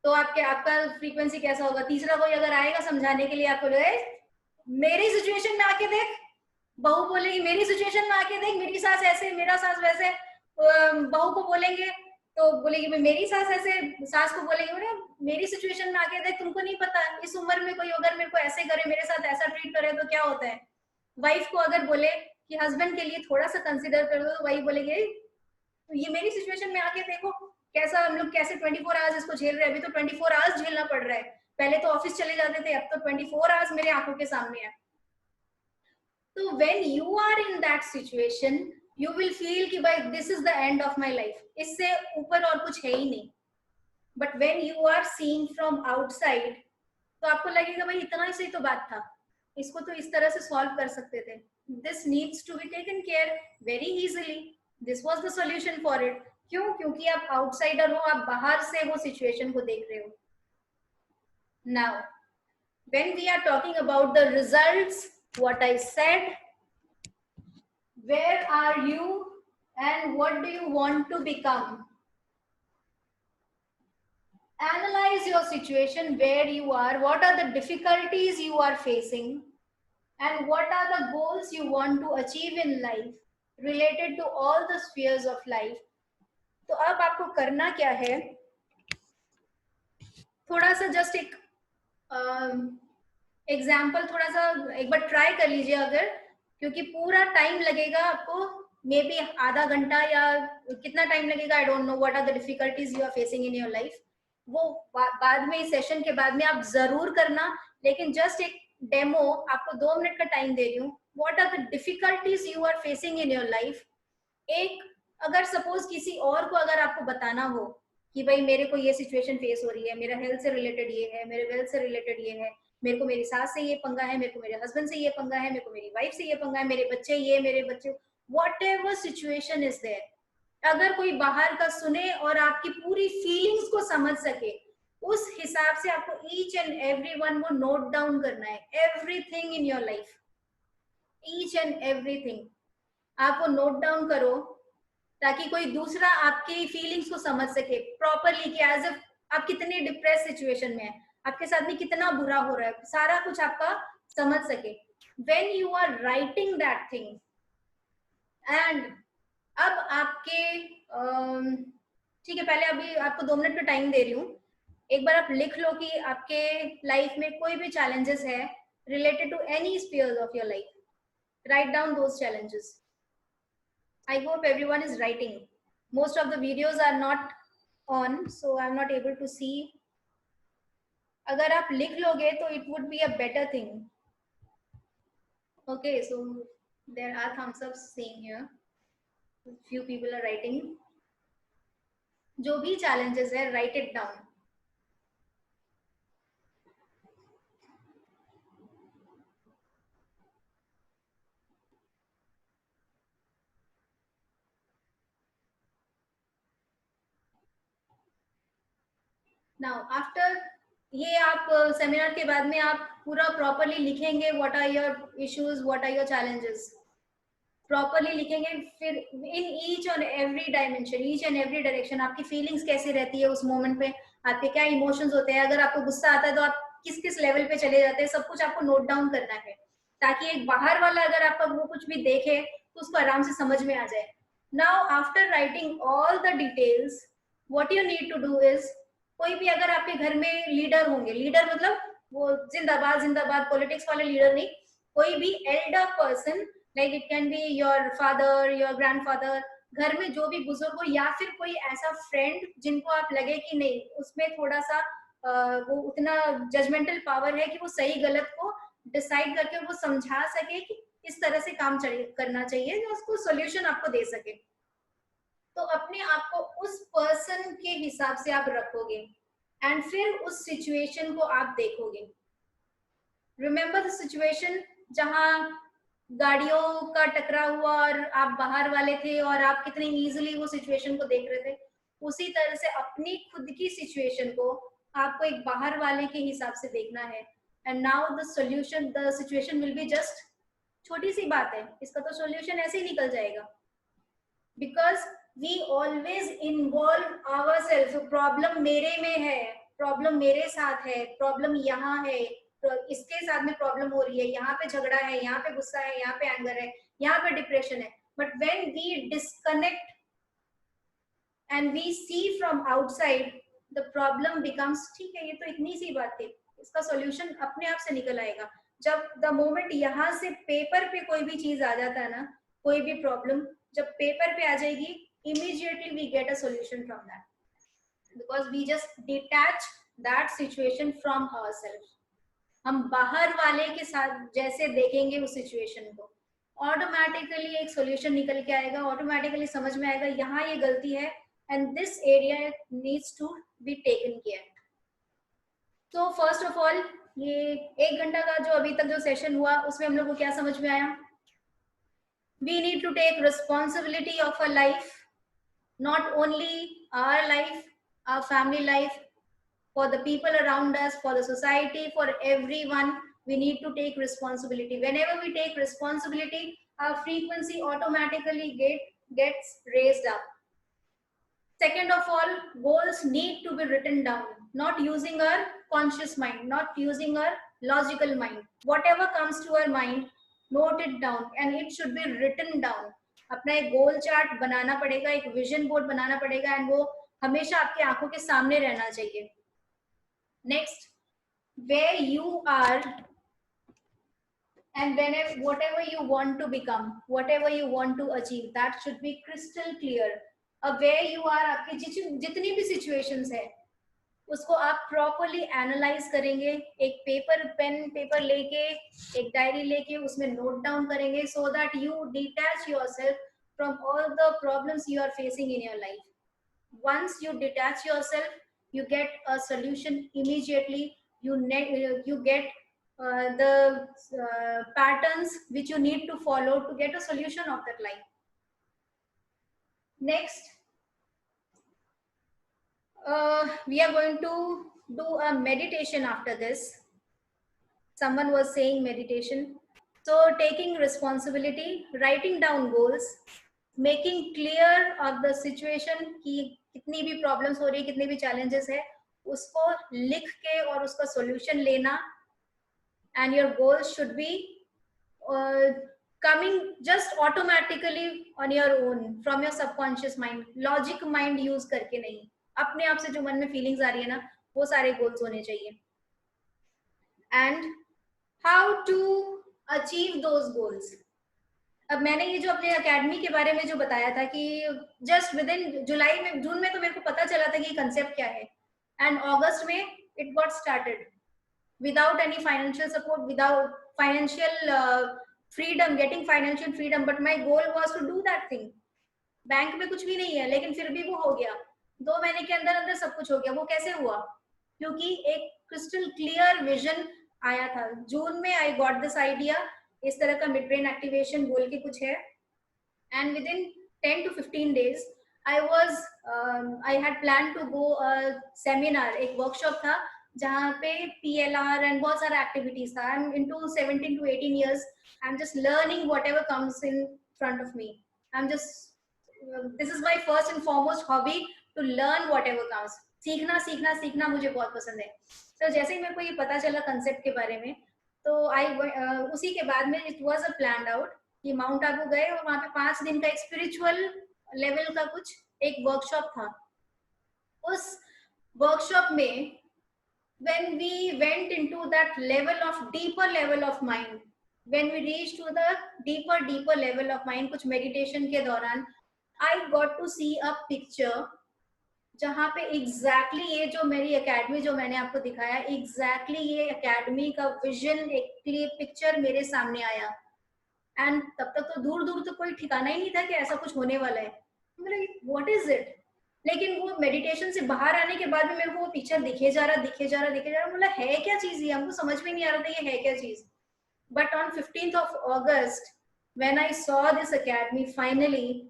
तो आपका फ्रीक्वेंसी कैसा होगा, तीसरा कोई अगर आएगा समझाने के लिए आपको लगे मेरी सिचुएशन में आके देख, बहू बोलेगी मेरी सिचुएशन में आके देख, मेरी सास ऐसे मेरा सास वैसे, बहू को बोलेंगे तो बोलेगी मेरी सास ऐसे, सास को बोलेगी बोले मेरी सिचुएशन में आके देख, तुमको नहीं पता इस उम्र में कोई अगर मेरे को ऐसे करे, मेरे साथ ऐसा ट्रीट करे तो क्या होता है, वाइफ को अगर बोले कि हस्बैंड के लिए थोड़ा सा कंसिडर कर दो, तो वाइफ बोलेगी तो ये मेरी सिचुएशन में आके देखो कैसा हम लोग कैसे 24 आवर्स इसको झेल रहे हैं, अभी तो 24 आवर्स झेलना पड़ रहा है, पहले तो ऑफिस चले जाते थे, अब तो 24 आवर्स मेरे आंखों के सामने है। तो when you are in that situation you will feel कि भाई this is the end of my life, इससे ऊपर और कुछ है ही नहीं, but when you are seeing from outside तो आपको लगेगा भाई इतना ही सही तो बात था, इसको तो इस तरह से सॉल्व कर सकते थे, this needs to be taken care very easily, this was the solution for it, क्यों, क्योंकि आप आउटसाइडर हो, आप बाहर से वो सिचुएशन को देख रहे हो। Now when we are talking about the results, what I said, where are you and what do you want to become, analyze your situation where you are, what are the difficulties you are facing, and what are the goals you want to achieve in life related to all the spheres of life। तो अब आपको करना क्या है, थोड़ा सा just एक example थोड़ा सा एक बार ट्राई कर लीजिए अगर, क्योंकि पूरा टाइम लगेगा आपको, मे बी आधा घंटा या कितना टाइम लगेगा, I don't know what are the difficulties you are facing in your life, वो बाद में इस सेशन के बाद में आप जरूर करना, लेकिन जस्ट एक डेमो आपको 2 मिनट का टाइम दे रही हूँ, what are the difficulties you are facing in your life, एक अगर सपोज किसी और को अगर आपको बताना हो कि भाई मेरे को ये सिचुएशन फेस हो रही है, मेरा हेल्थ से रिलेटेड ये है, मेरे वेल्थ से रिलेटेड ये है, मेरे को मेरी सास से ये पंगा है, मेरे को मेरे हस्बैंड से ये पंगा है, मेरे को मेरी वाइफ से ये पंगा है, मेरे बच्चे ये, मेरे बच्चे, whatever situation is there, अगर कोई बाहर का सुने और आपकी पूरी फीलिंग्स को समझ सके, उस हिसाब से आपको ईच एंड एवरी वन को नोट डाउन करना है, everything in your life, each and everything आपको नोट डाउन करो, ताकि कोई दूसरा आपकी फीलिंग्स को समझ सके प्रॉपरली कि एज इफ आप कितनी डिप्रेस सिचुएशन में है, आपके साथ में कितना बुरा हो रहा है, सारा कुछ आपका समझ सके, when you are writing that thing, and अब आपके ठीक है, पहले अभी आपको 2 मिनट का टाइम दे रही हूँ, एक बार आप लिख लो कि आपके लाइफ में कोई भी चैलेंजेस है related to any spheres of your life, write down those challenges। I hope everyone is writing. Most of the videos are not on, so I'm not able to see। अगर आप लिख लोगे तो it would be a better thing। Okay, so there are thumbs ups saying here, few people are writing, जो भी challenges है write it down। Now after ये आप सेमिनार के बाद में आप पूरा प्रॉपरली लिखेंगे what are your issues, what are your challenges, properly लिखेंगे। फिर इन ईच और every dimension, each and every direction आपकी फीलिंग्स कैसी रहती है उस मोमेंट पे, आपके क्या इमोशंस होते हैं, अगर आपको गुस्सा आता है तो आप किस किस लेवल पे चले जाते हैं, सब कुछ आपको नोट डाउन करना है, ताकि एक बाहर वाला अगर आपका वो कुछ भी देखे तो उसको आराम से समझ में आ जाए। Now after writing all the details, what you need to do is, कोई भी अगर आपके घर में लीडर होंगे, लीडर मतलब वो जिंदाबाद जिंदाबाद पॉलिटिक्स वाले लीडर नहीं, कोई भी Elder person, like it can be your father, your grandfather, घर में जो भी बुजुर्ग हो, या फिर कोई ऐसा फ्रेंड जिनको आप लगे कि नहीं उसमें थोड़ा सा वो उतना जजमेंटल पावर है कि वो सही गलत को डिसाइड करके वो समझा सके कि इस तरह से काम करना चाहिए, जो उसको सोल्यूशन आपको दे सके। तो अपने आप को उस पर्सन के हिसाब से आप रखोगे एंड फिर उस सिचुएशन को आप देखोगे। रिमेम्बर द सिचुएशन जहां गाड़ियों का टकराव हुआ और आप बाहर वाले थे और आप कितनी इजीली वो सिचुएशन को देख रहे थे, उसी तरह से अपनी खुद की सिचुएशन को आपको एक बाहर वाले के हिसाब से देखना है। And now the solution, the situation will be just, छोटी सी बात है, इसका तो सॉल्यूशन ऐसे ही निकल जाएगा, because we always involve ourselves. Problem मेरे में है, प्रॉब्लम मेरे साथ है, प्रॉब्लम यहाँ है, इसके साथ में प्रॉब्लम हो रही है, यहाँ पे झगड़ा है, यहाँ पे गुस्सा है, यहाँ पे एंगर है, यहाँ पे डिप्रेशन है। But when we disconnect and we see from outside, the problem becomes, ठीक है ये तो इतनी सी बात थी, इसका सॉल्यूशन अपने आप से निकल आएगा। जब द मोमेंट यहाँ से पेपर पे कोई भी चीज आ जाता है ना, कोई भी प्रॉब्लम जब पेपर पे आ जाएगी, immediately we get a solution from that, because we just detach that situation from ourselves। हम बाहर वाले के साथ जैसे देखेंगे उस सिचुएशन को, ऑटोमेटिकली एक सॉल्यूशन निकल के आएगा, ऑटोमेटिकली समझ में आएगा यहाँ ये गलती है and this area needs to be taken care. तो फर्स्ट ऑफ ऑल ये 1 घंटा का जो अभी तक जो सेशन हुआ उसमें हम लोग को क्या समझ में आया? We need to take responsibility of our life, not only our life, our family life, for the people around us, for the society, for everyone. We need to take responsibility. Whenever we take responsibility, our frequency automatically gets raised up. Second of all, goals need to be written down, not using our conscious mind, not using our logical mind. Whatever comes to our mind, note it down and it should be written down. अपना एक गोल chart बनाना पड़ेगा, एक vision board बनाना पड़ेगा and वो हमेशा आपकी आंखों के सामने रहना चाहिए। Next, where you are and whenever whatever you want to become, whatever you want to achieve, that should be crystal clear. अब where you are, आपकी जितनी भी situations है उसको आप प्रॉपरली एनालाइज करेंगे, एक पेपर लेके, एक डायरी लेके उसमें नोट डाउन करेंगे, so that you detach yourself from all the problems you are facing in your life. once you detach yourself, you get a solution immediately. You get the patterns which you need to follow to get a solution of that life. Next, we are going to do a meditation after this. Someone was saying meditation. So taking responsibility, writing down goals, making clear of the situation कि कितनी भी problems हो रही है, कितने भी challenges है, उसको लिख के और उसका सॉल्यूशन लेना। And your goals should be coming just automatically on your own from your subconscious mind, logic mind use करके नहीं, अपने आप से जो मन में फीलिंग्स आ रही है ना, वो सारे गोल्स होने चाहिए। And how to achieve those goals. अब मैंने ये जो अपने एकेडमी के बारे में जो बताया था कि जस्ट विद इन जून में तो मेरे को पता चला था कि कंसेप्ट क्या है, एंड अगस्त में it got started without any financial support, without financial freedom, getting financial freedom, but my goal was to do that thing. Bank में कुछ भी नहीं है लेकिन फिर भी वो हो गया, 2 महीने के अंदर अंदर सब कुछ हो गया। वो कैसे हुआ? क्योंकि एक क्रिस्टल क्लियर विजन आया था। जून में आई गॉट दिस आइडिया, इस तरह का मिड ब्रेन एक्टिवेशन बोल के कुछ है, and within 10 to 15 days I had plan to go seminar, एक वर्कशॉप था जहाँ पे PLR एंड बहुत सारा एक्टिविटीज था. I am into 17 to 18 years. I am just learning whatever comes in front of me. I am just, this is my first and foremost hobby, to learn whatever comes. सीखना सीखना सीखना मुझे बहुत पसंद है. तो जैसे ही मेरे को ये पता चला कंसेप्ट के बारे में, तो उसी के बाद में it was a planned out कि माउंट आबू गए और वहाँ पे 5 दिन का एक स्पिरिचुअल लेवल का कुछ एक वर्कशॉप था. उस वर्कशॉप में when we went into that level of deeper level of mind, when we reached to the deeper level of mind, कुछ meditation के दौरान I got to see a picture जहाँ पे एग्जैक्टली ये जो मेरी एकेडमी जो मैंने आपको दिखाया, एग्जैक्टली ये एकेडमी का विजन, एक क्लियर पिक्चर मेरे सामने आया. एंड तब तक तो दूर दूर तो कोई ठिकाना ही नहीं था कि ऐसा कुछ होने वाला है. What is it. लेकिन वो मेडिटेशन से बाहर आने के बाद भी मेरे को वो पिक्चर दिखे जा रहा. मतलब है क्या चीज ये, हमको समझ में नहीं आ रहा था ये है क्या चीज. But on 15th of August when I saw this academy finally,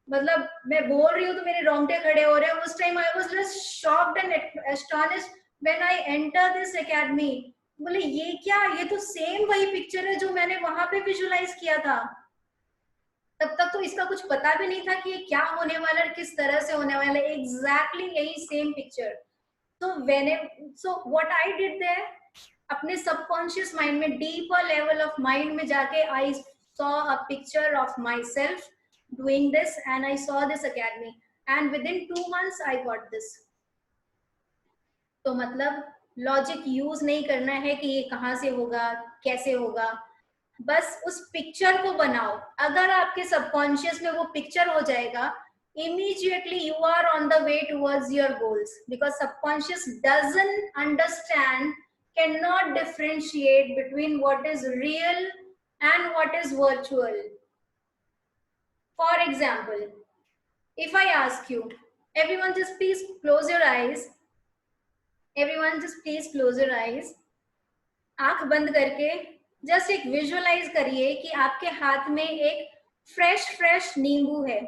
मतलब मैं बोल रही हूँ तो मेरे रोंगटे खड़े हो रहे हैं. उस time I was just shocked and astonished when I enter this academy. बोले ये क्या, ये तो सेम वही पिक्चर है जो मैंने वहां पे विजुलाइज किया था. तब तक तो इसका कुछ पता भी नहीं था कि ये क्या होने वाला है, किस तरह से होने वाला है. एग्जैक्टली यही same picture. So what I did there, अपने सबकॉन्शियस माइंड में, डीपर लेवल ऑफ माइंड में जाके I saw a picture of myself doing this and I saw this academy and within 2 months I got this. तो मतलब logic use नहीं करना है कि ये कहाँ से होगा, कैसे होगा, बस उस पिक्चर को बनाओ. अगर आपके सबकॉन्शियस में वो पिक्चर हो जाएगा, immediately you are on the way towards your goals, because subconscious doesn't understand, cannot differentiate between what is real and what is virtual. For example, if I ask you, everyone just please close your eyes. Everyone just please close your eyes. आंख बंद करके just एक visualise करिए कि आपके हाथ में एक फ्रेश नींबू है.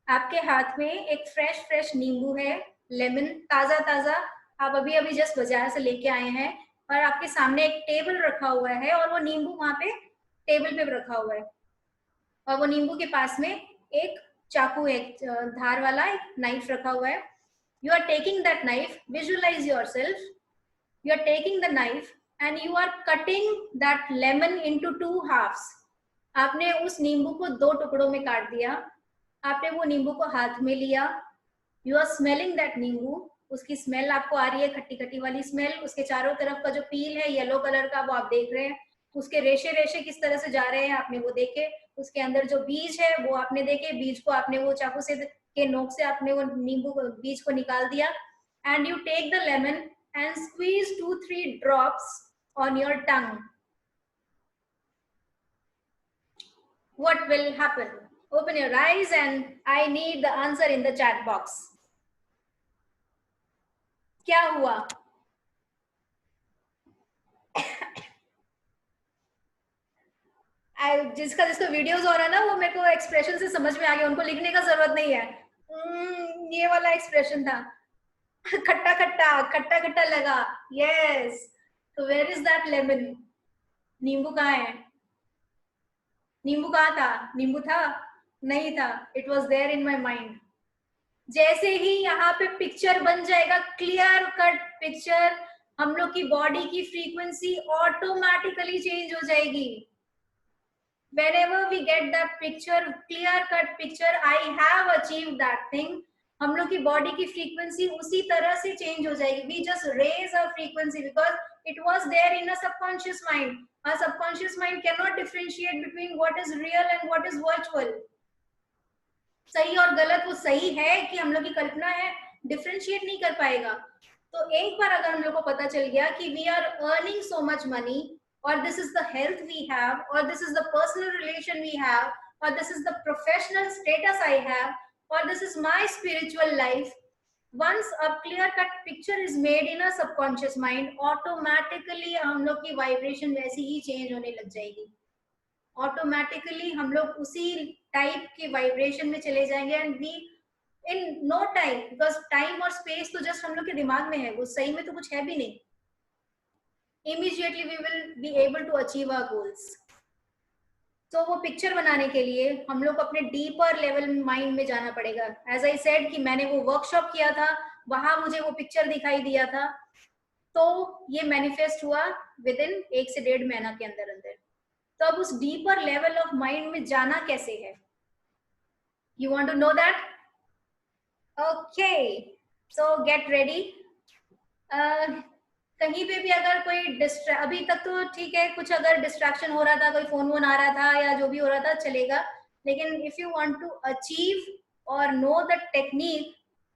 आपके हाथ में एक फ्रेश नींबू है, लेमन, ताजा. आप अभी जस्ट बाजार से लेके आए हैं और आपके सामने एक टेबल रखा हुआ है और वो नींबू वहां पे टेबल पे रखा हुआ है. और वो नींबू के पास में एक चाकू, एक धार वाला एक नाइफ रखा हुआ है. You are taking that knife, visualise yourself, you are taking the knife and you are cutting that lemon into 2 halves. आपने उस नींबू को 2 टुकड़ों में काट दिया. आपने वो नींबू को हाथ में लिया. यू आर स्मेलिंग दैट नींबू. उसकी स्मेल आपको आ रही है, खट्टी वाली स्मेल. उसके चारों तरफ का जो पील है येलो कलर का, वो आप देख रहे हैं. उसके रेशे किस तरह से जा रहे हैं आपने वो देखे. उसके अंदर जो बीज है वो आपने देखे. बीज को आपने वो चाकू से के नोक से आपने वो नींबू बीज को निकाल दिया. And you take the lemon and squeeze 2-3 drops on your tongue. What will happen? Open your eyes and I need the answer in the chat box. क्या हुआ? जिसका वीडियोस हो रहा है ना, वो मेरे को एक्सप्रेशन से समझ में आ गया. उनको लिखने का जरूरत नहीं है. ये वाला एक्सप्रेशन था. खट्टा लगा. यस. तो वेयर इज दैट लेमन? नींबू कहाँ है? नींबू कहाँ था? नींबू था? नहीं था. It was there in my mind. जैसे ही यहाँ पे पिक्चर बन जाएगा, क्लियर कट पिक्चर, हम लोग की बॉडी की फ्रीक्वेंसी ऑटोमेटिकली चेंज हो जाएगी. Whenever we get that picture, clear cut picture, I have achieved that thing, हम लोग की बॉडी की फ्रीक्वेंसी उसी तरह से चेंज हो जाएगी. We just raise our frequency because it was there in a subconscious mind. Our subconscious mind cannot differentiate between what is real and what is virtual. सही और गलत, वो सही है कि हम लोग की कल्पना है, डिफरेंशिएट नहीं कर पाएगा. तो एक बार अगर हम लोग को पता चल गया कि we are earning so much money, or this is the health we have, or this is the personal relation we have, or this is the professional status I have, or this is my spiritual life, once a clear cut picture is made in a subconscious mind, automatically हम लोग की vibration वैसी ही change होने लग जाएगी. Automatically हम लोग उसी टाइप के वाइब्रेशन में चले जाएंगे. And we in no time, because time और स्पेस तो जस्ट हम लोग के दिमाग में है, वो सही में तो कुछ है भी नहीं. Immediately we will be able to achieve our goals. तो वो पिक्चर बनाने के लिए हम लोग को अपने डीपर लेवल माइंड में जाना पड़ेगा. एज आई सेड कि मैंने वो वर्कशॉप किया था, वहां मुझे वो पिक्चर दिखाई दिया था, तो ये मैनिफेस्ट हुआ विद इन 1 से 1.5 महीना के अंदर अंदर. तो अब उस डीपर लेवल ऑफ माइंड में जाना कैसे है? You want to know that? Okay, so get ready. कहीं पे भी अगर कोई अभी तक तो ठीक है, कुछ अगर डिस्ट्रैक्शन हो रहा था, कोई फोन वोन आ रहा था या जो भी हो रहा था चलेगा, लेकिन if you want to achieve और नो द टेक्निक,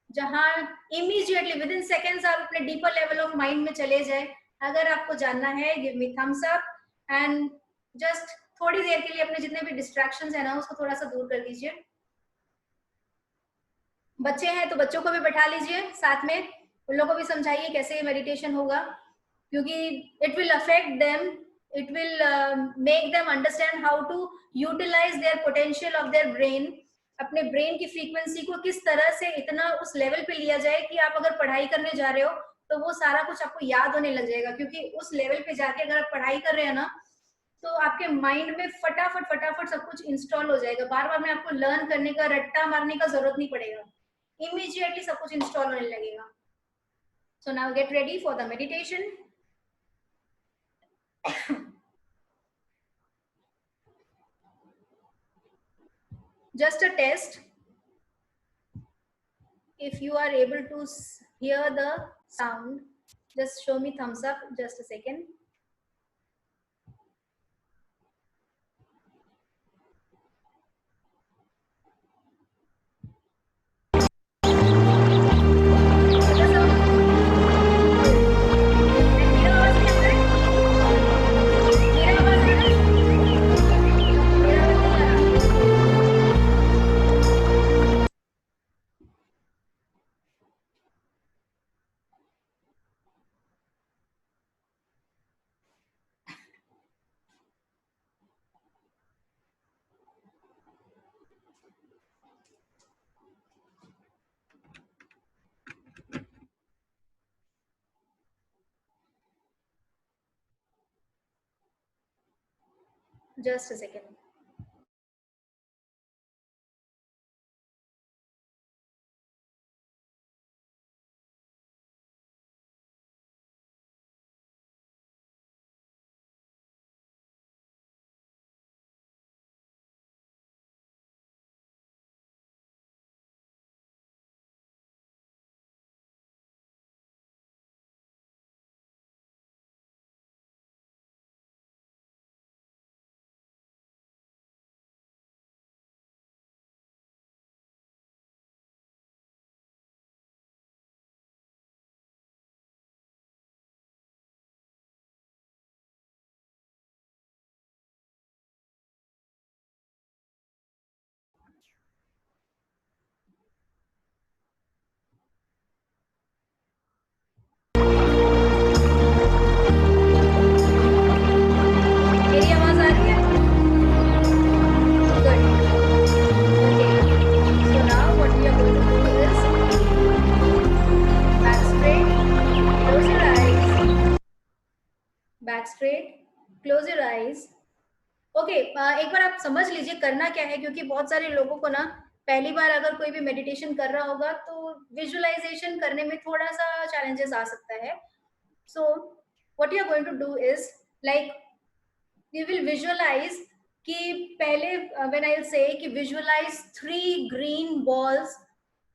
जहां इमीडिएटली विद इन सेकेंड्स आप अपने डीपर लेवल ऑफ माइंड में चले जाए, अगर आपको जानना है, give me thumbs up and just थोड़ी देर के लिए अपने जितने भी डिस्ट्रैक्शंस है ना उसको थोड़ा सा दूर कर दीजिए. बच्चे हैं तो बच्चों को भी बैठा लीजिए साथ में, उन लोगों को भी समझाइए कैसे मेडिटेशन होगा, क्योंकि it will affect them, it will make them understand how to utilise their potential of their brain. अपने ब्रेन की फ्रीक्वेंसी को किस तरह से इतना उस लेवल पे लिया जाए कि आप अगर पढ़ाई करने जा रहे हो तो वो सारा कुछ आपको याद होने लग जाएगा, क्योंकि उस लेवल पे जाके अगर आप पढ़ाई कर रहे हैं ना तो आपके माइंड में फटाफट फटाफट सब कुछ इंस्टॉल हो जाएगा. बार बार में आपको लर्न करने का, रट्टा मारने का जरूरत नहीं पड़ेगा, immediately सब कुछ इंस्टॉल होने लगेगा. So now get ready for the meditation. Just a test. If you are able to hear the sound, just show me thumbs up. Just a second. Just a second. मेरी आवाज आ रही है? Good. Okay. So now what we are going to do is back straight, close your eyes. Back straight, close your eyes. Okay, एक बार आप समझ लीजिए करना क्या है, क्योंकि बहुत सारे लोगों को ना पहली बार अगर कोई भी मेडिटेशन कर रहा होगा तो विजुअलाइजेशन करने में थोड़ा सा चैलेंजेस आ सकता है. So what you are going to do is, like, you will visualize कि पहले when I'll say कि visualize 3 green balls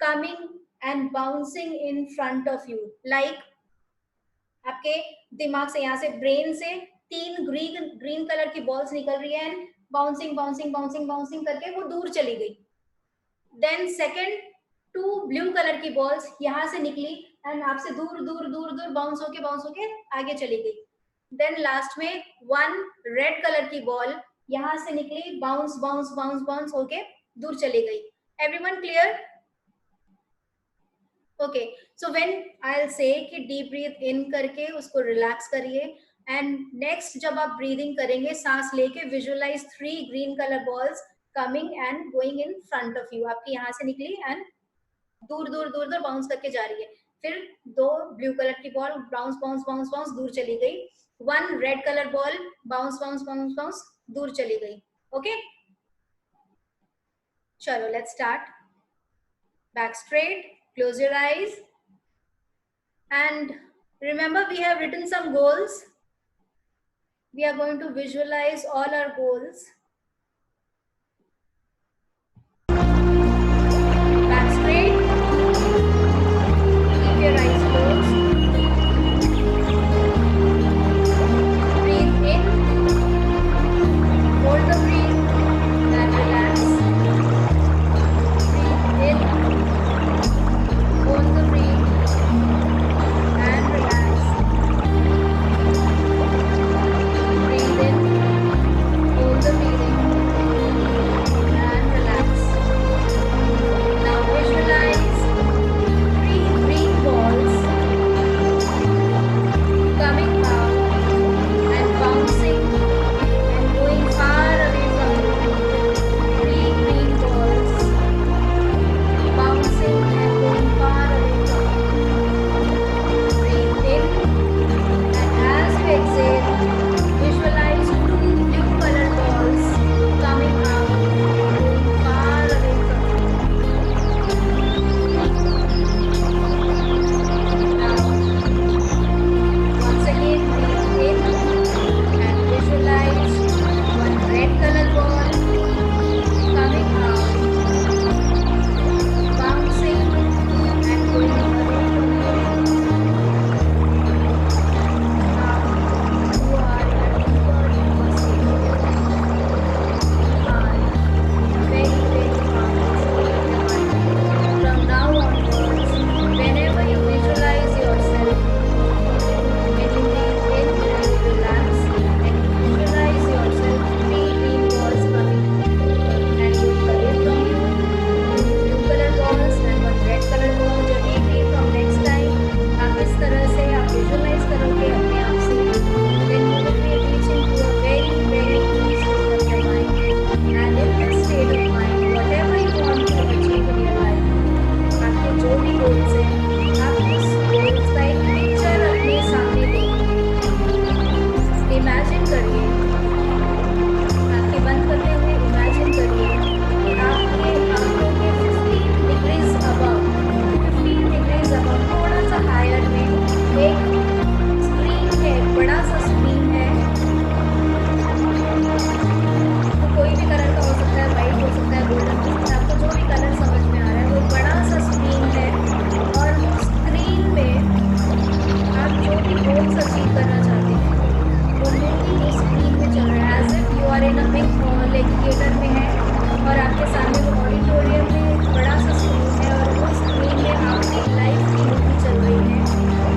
coming and bouncing in front of you, like आपके दिमाग से, यहाँ से ब्रेन से 3 ग्रीन ग्रीन कलर की बॉल्स निकल रही है and bouncing bouncing bouncing bouncing करके वो दूर चली गई. देन सेकंड 2 ब्लू कलर की बॉल्स यहाँ से निकली एंड आपसे दूर दूर दूर दूर बाउंस होके आगे चली गई. देन लास्ट में 1 रेड कलर की बॉल यहाँ से निकली, बाउंस बाउंस बाउंस बाउंस होके दूर चली गई. Everyone clear? Okay, so when I will say कि डीप ब्रीथ इन करके उसको रिलैक्स करिए, एंड नेक्स्ट जब आप ब्रीदिंग करेंगे सांस लेके visualise 3 green colour balls coming and going in front of you. आपकी यहाँ से निकली एंड दूर दूर दूर दूर बाउंस करके जा रही है। फिर 2 ब्लू कलर की ball bounce bounce bounce bounce दूर चली गई, 1 red colour ball bounce bounce bounce bounce दूर चली गई। ओके, चलो let's start. Back straight, close your eyes and remember we have written some goals. We are going to visualize all our goals. Back straight, keep your eyes closed. Breathe in, hold the breath and relax. Breathe in, hold the breath and relax. Breathe in, hold the breathing and relax. Now visualize 3 green balls coming out and bouncing and going far away from you. 3 green balls bouncing and going far away from you. Breathe in, and as you exhale, visualize 2 blue color balls coming out, going far away from you. Now, once again, breathe in and visualize 1 red color ball coming out, bouncing and going away from you. Now, you are in a deeper, deeper state. You are very, very calm state of mind. From now onwards, whenever you visualize yourself, when you breathe in and you relax and you visualize yourself 3 green balls coming and going away from you, 2 blue color balls and 1 red color ball, जब भी from next time आप इस तरह से आप visualize करोगे अपने आप से, then you will be reaching to a very, very deep state of your mind. And in this state of mind, whatever you want to achieve in your life, आपके जो भी goals हैं, आप उस goals का एक picture अपने सामने देखिए, imagine करिए, आंखें बंद करते हुए imagine करिए, आपके आंखों के 15 degrees above, 15 degrees above, थोड़ा सा higher में एक screen है, एक बड़ा सा screen है, तो कोई भी कलर का हो सकता है, वाइट हो सकता है, गोल्डन हो सकता है, आपको जो भी कलर समझ में आ रहा है, वो बड़ा सा स्क्रीन है और वो स्क्रीन में आप जो भी गोल्स अचीव करना चाहते हैं वो मूवी उस स्क्रीन में चल रहा है, as if you are in a big hall, एक थिएटर में है और आपके सामने वो ऑडिटोरियम में एक बड़ा सा स्क्रीन है और वो स्क्रीन में आपकी लाइफ की मूवी चल रही है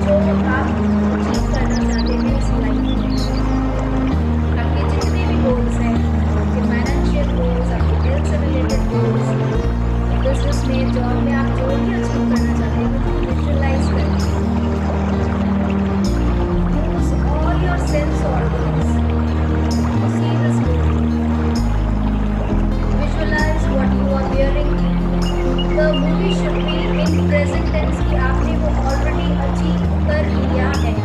जो आप अचीव करना चाहते हैं इस लाइफ में। आपके जितने भी गोल्स हैं, आपके फाइनेंशियल गोल्स, आपके हेल्थ से रिलेटेड गोल्स, बिजनेस में, जॉब में, आप जो भी अचीव करना चाहते हैं वो विजुअलाइज करें। Use all your sense organs to see this movie. Visualize what you are wearing. The movie should be in present tense कि आपने वो ऑलरेडी अचीव कर लिया है।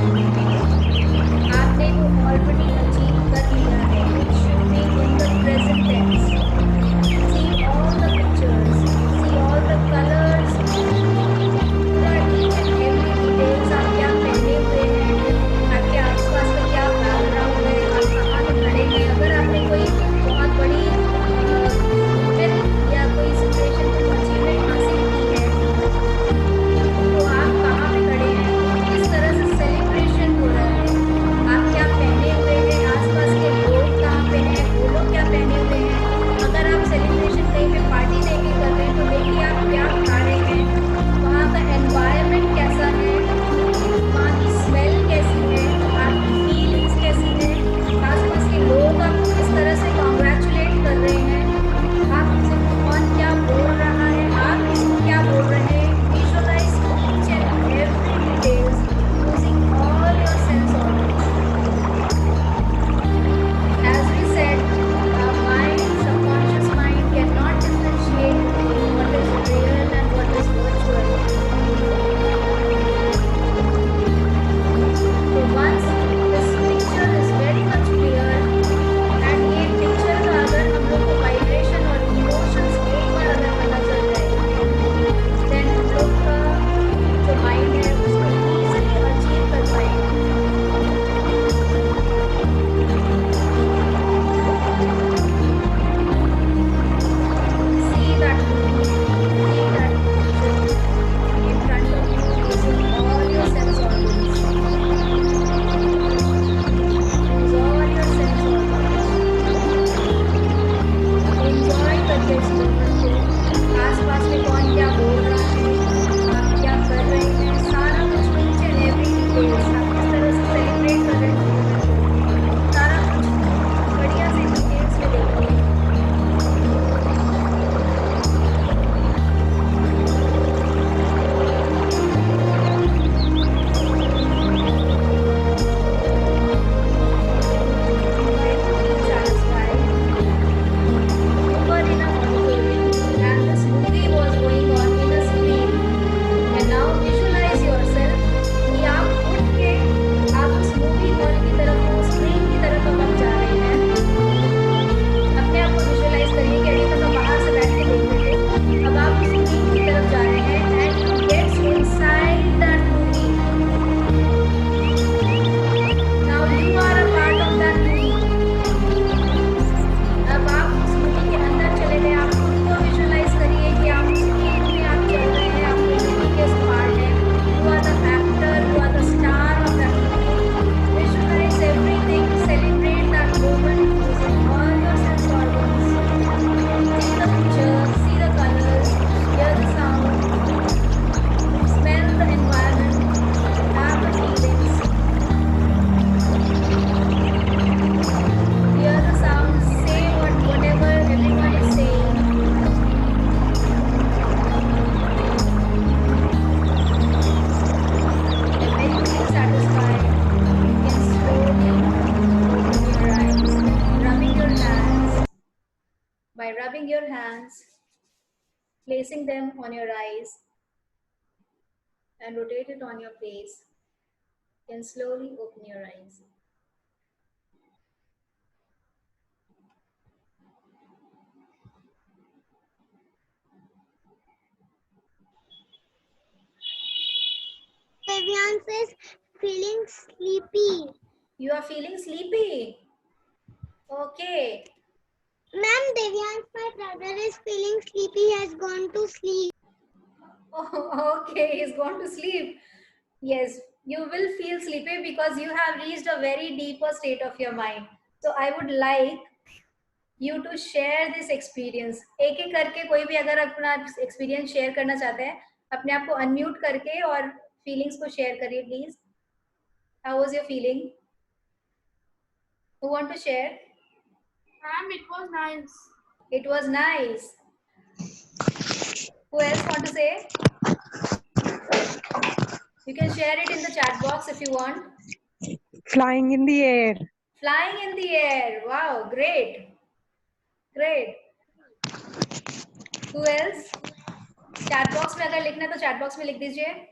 by rubbing your hands, placing them on your eyes, and rotate it on your face. You can slowly open your eyes. Devian says feeling sleepy. You are feeling sleepy. Okay. Ma'am, Devian, my brother is feeling sleepy. He has gone to sleep. Oh, okay, he's gone to sleep. Yes, you will feel sleepy because you have reached a very deeper state of your mind. So I would like you to share this experience. एक एक करके कोई भी अगर अपना experience share करना चाहते हैं, अपने आप को unmute करके और feelings को share करिए please. How was your feeling? Who want to share? Ma'am, it was nice. It was nice. Who else want to say? You can share it in the chat box if you want. Flying in the air. Flying in the air. Wow, great. Great. Who else? Chat box में अगर लिखना है तो chat box में लिख दीजिए.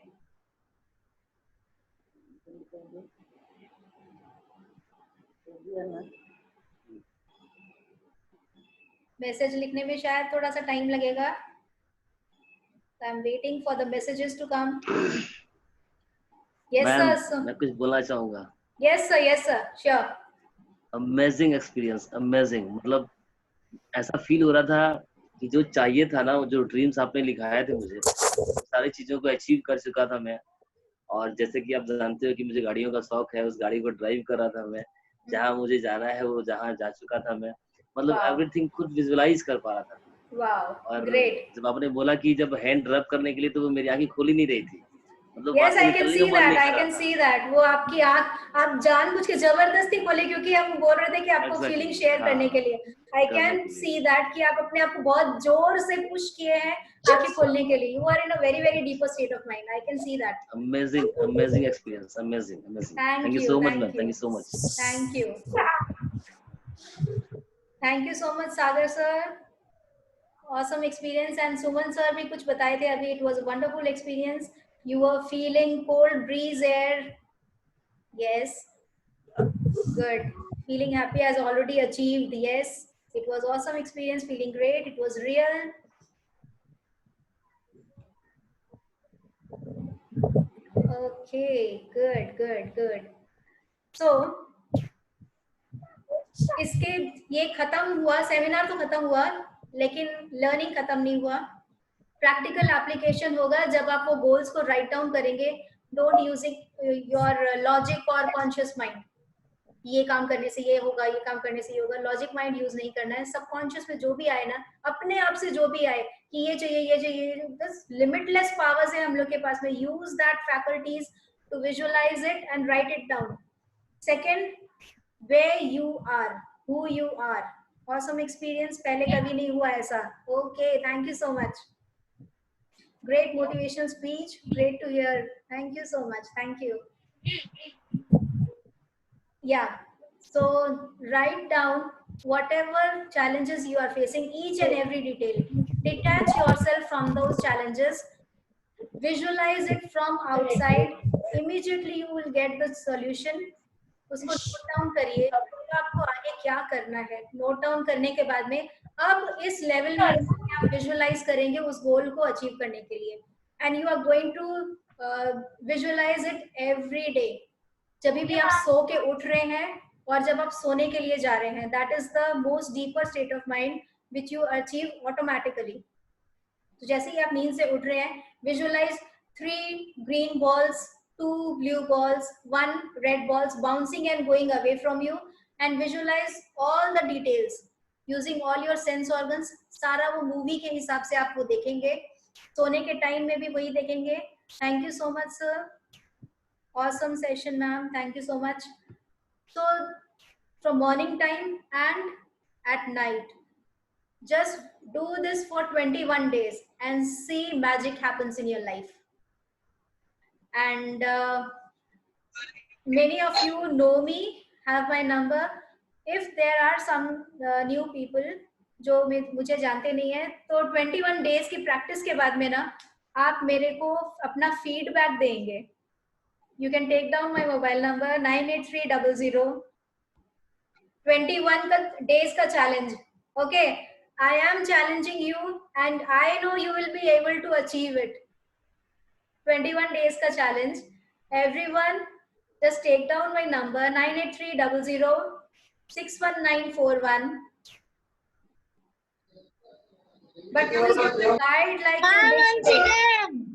Message लिखने में शायद थोड़ा सा टाइम लगेगा. So I'm waiting for the messages to come. Yes ma'am, sir. मैं कुछ बोलना चाहूंगा. Yes sir, sure. Amazing experience, amazing. मतलब ऐसा फील हो रहा था कि जो चाहिए था ना, जो ड्रीम्स आपने लिखाए थे मुझे, सारी चीजों को अचीव कर चुका था मैं. और जैसे कि आप जानते हो कि मुझे गाड़ियों का शौक है, उस गाड़ी को ड्राइव कर रहा था मैं. जहाँ मुझे जाना है वो जहाँ जा चुका था मैं. मतलब Wow. एवरीथिंग खुद विजुअलाइज कर पा रहा था. Wow, और great. जब आपने बोला कि जब हैंड रब करने के लिए, तो वो मेरी आंखें खोली नहीं रही थी. मतलब Yes, वहां से I can निकलने see का मन that. नहीं I कर रहा can था. see that. वो आपकी आँख आप जानबूझ के जबरदस्ती खोले क्योंकि हम बोल रहे थे कि आपको Exactly. फीलिंग शेयर करने के लिए. I करने can के लिए. see that कि आप अपने आप को बहुत जोर से पुश किए हैं आंखें खोलने के लिए. You are in a very very deeper state of mind. I can see that. Amazing experience. Amazing. Thank Thank you you. so much, Thank man. you. Thank you so much. Thank you. Thank you so much, Sagar sir. Awesome experience. And Suman sir भी कुछ बताए थे अभी. It was a wonderful experience. You were feeling cold breeze air. Yes. Good. Feeling happy has already achieved. Yes. It was awesome experience. Feeling great. It was real. Okay. Good. So इसके ये खत्म हुआ, seminar तो खत्म हुआ, लेकिन learning खत्म नहीं हुआ. प्रैक्टिकल एप्लीकेशन होगा जब आप वो गोल्स को राइट डाउन करेंगे. डोंट यूजिंग योर लॉजिक और कॉन्शियस माइंड. ये काम करने से ये होगा, ये काम करने से ये होगा. लॉजिक माइंड यूज नहीं करना है. सबकॉन्शियस में जो भी आए ना, अपने आप से जो भी आए कि ये चाहिए, बस लिमिटलेस पावर्स है हम लोग के पास में. Use that faculties to visualise it and write it down. Second, where you are, who you are. Awesome experience. पहले कभी नहीं हुआ ऐसा. Okay, thank you so much. Great motivational speech. Great to hear. Thank you so much. Thank you. Yeah. So write down whatever challenges you are facing, each and every detail. Detach yourself from those challenges. Visualize it from outside. Immediately you will get the solution. उसको note down करिए. तो आपको आगे क्या करना है, note down करने के बाद में अब इस लेवल में आप विजुअलाइज करेंगे उस गोल को अचीव करने के लिए. And you are going to visualise it every day. जब भी आप सो के उठ रहे हैं और जब आप सोने के लिए जा रहे हैं, that is the most deeper state of mind which you achieve automatically. तो जैसे ही आप नींद से उठ रहे हैं, visualise 3 green balls, 2 blue balls, 1 red balls bouncing and going away from you, and visualize all the details using all your sense organs. सारा वो मूवी के हिसाब से आप वो देखेंगे. सोने के टाइम में भी वही देखेंगे. Thank you so much sir. Awesome session ma'am. Thank you so much. So from morning time and at night, just do this for 21 days and see magic happens in your life. And many of you know me, have my number. If there are some new people, जो मुझे जानते नहीं है, तो 21 days की practice के बाद में ना आप मेरे को अपना फीडबैक देंगे. You can take down my mobile number 983000 21 days का challenge. Okay, I am challenging you and I know you will be able to achieve it. 21 days का challenge. Everyone, just take down my number 9830 61941. But you will guide like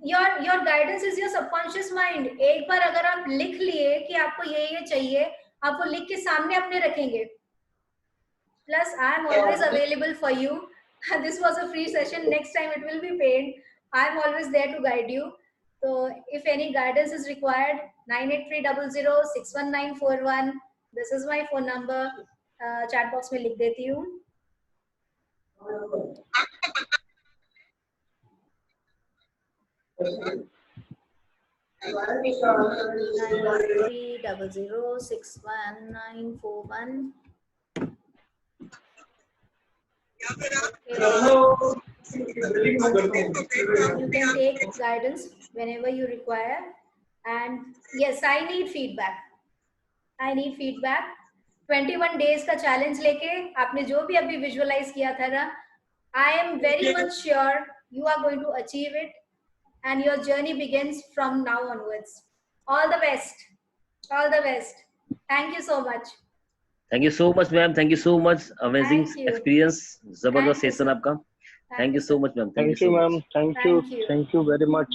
your guidance is your subconscious mind. एक बार अगर आप लिख लिए कि आपको ये चाहिए, आप वो लिख के सामने अपने रखेंगे. Plus, I am always available for you. This was a free session. Next time it will be paid. I am always there to guide you. So, if any guidance is required, 9830 61941. This is my phone number. Chat box में लिख देती हूँ. 9300 61941. You can take guidance whenever you require. And yes, I need feedback. I need feedback. 21 days का challenge लेके आपने जो भी अभी visualize किया था ना, I am very much sure you are going to achieve it, and your journey begins from now onwards. All the best. All the best. Thank you so much. Thank you so much, ma'am. Thank you so much. Amazing Thank you. experience. जबरदस्त Thank you, session sir. आपका. Thank you so much, ma'am. Thank you, so much. ma'am. Thank you. Thank you. Thank you very much.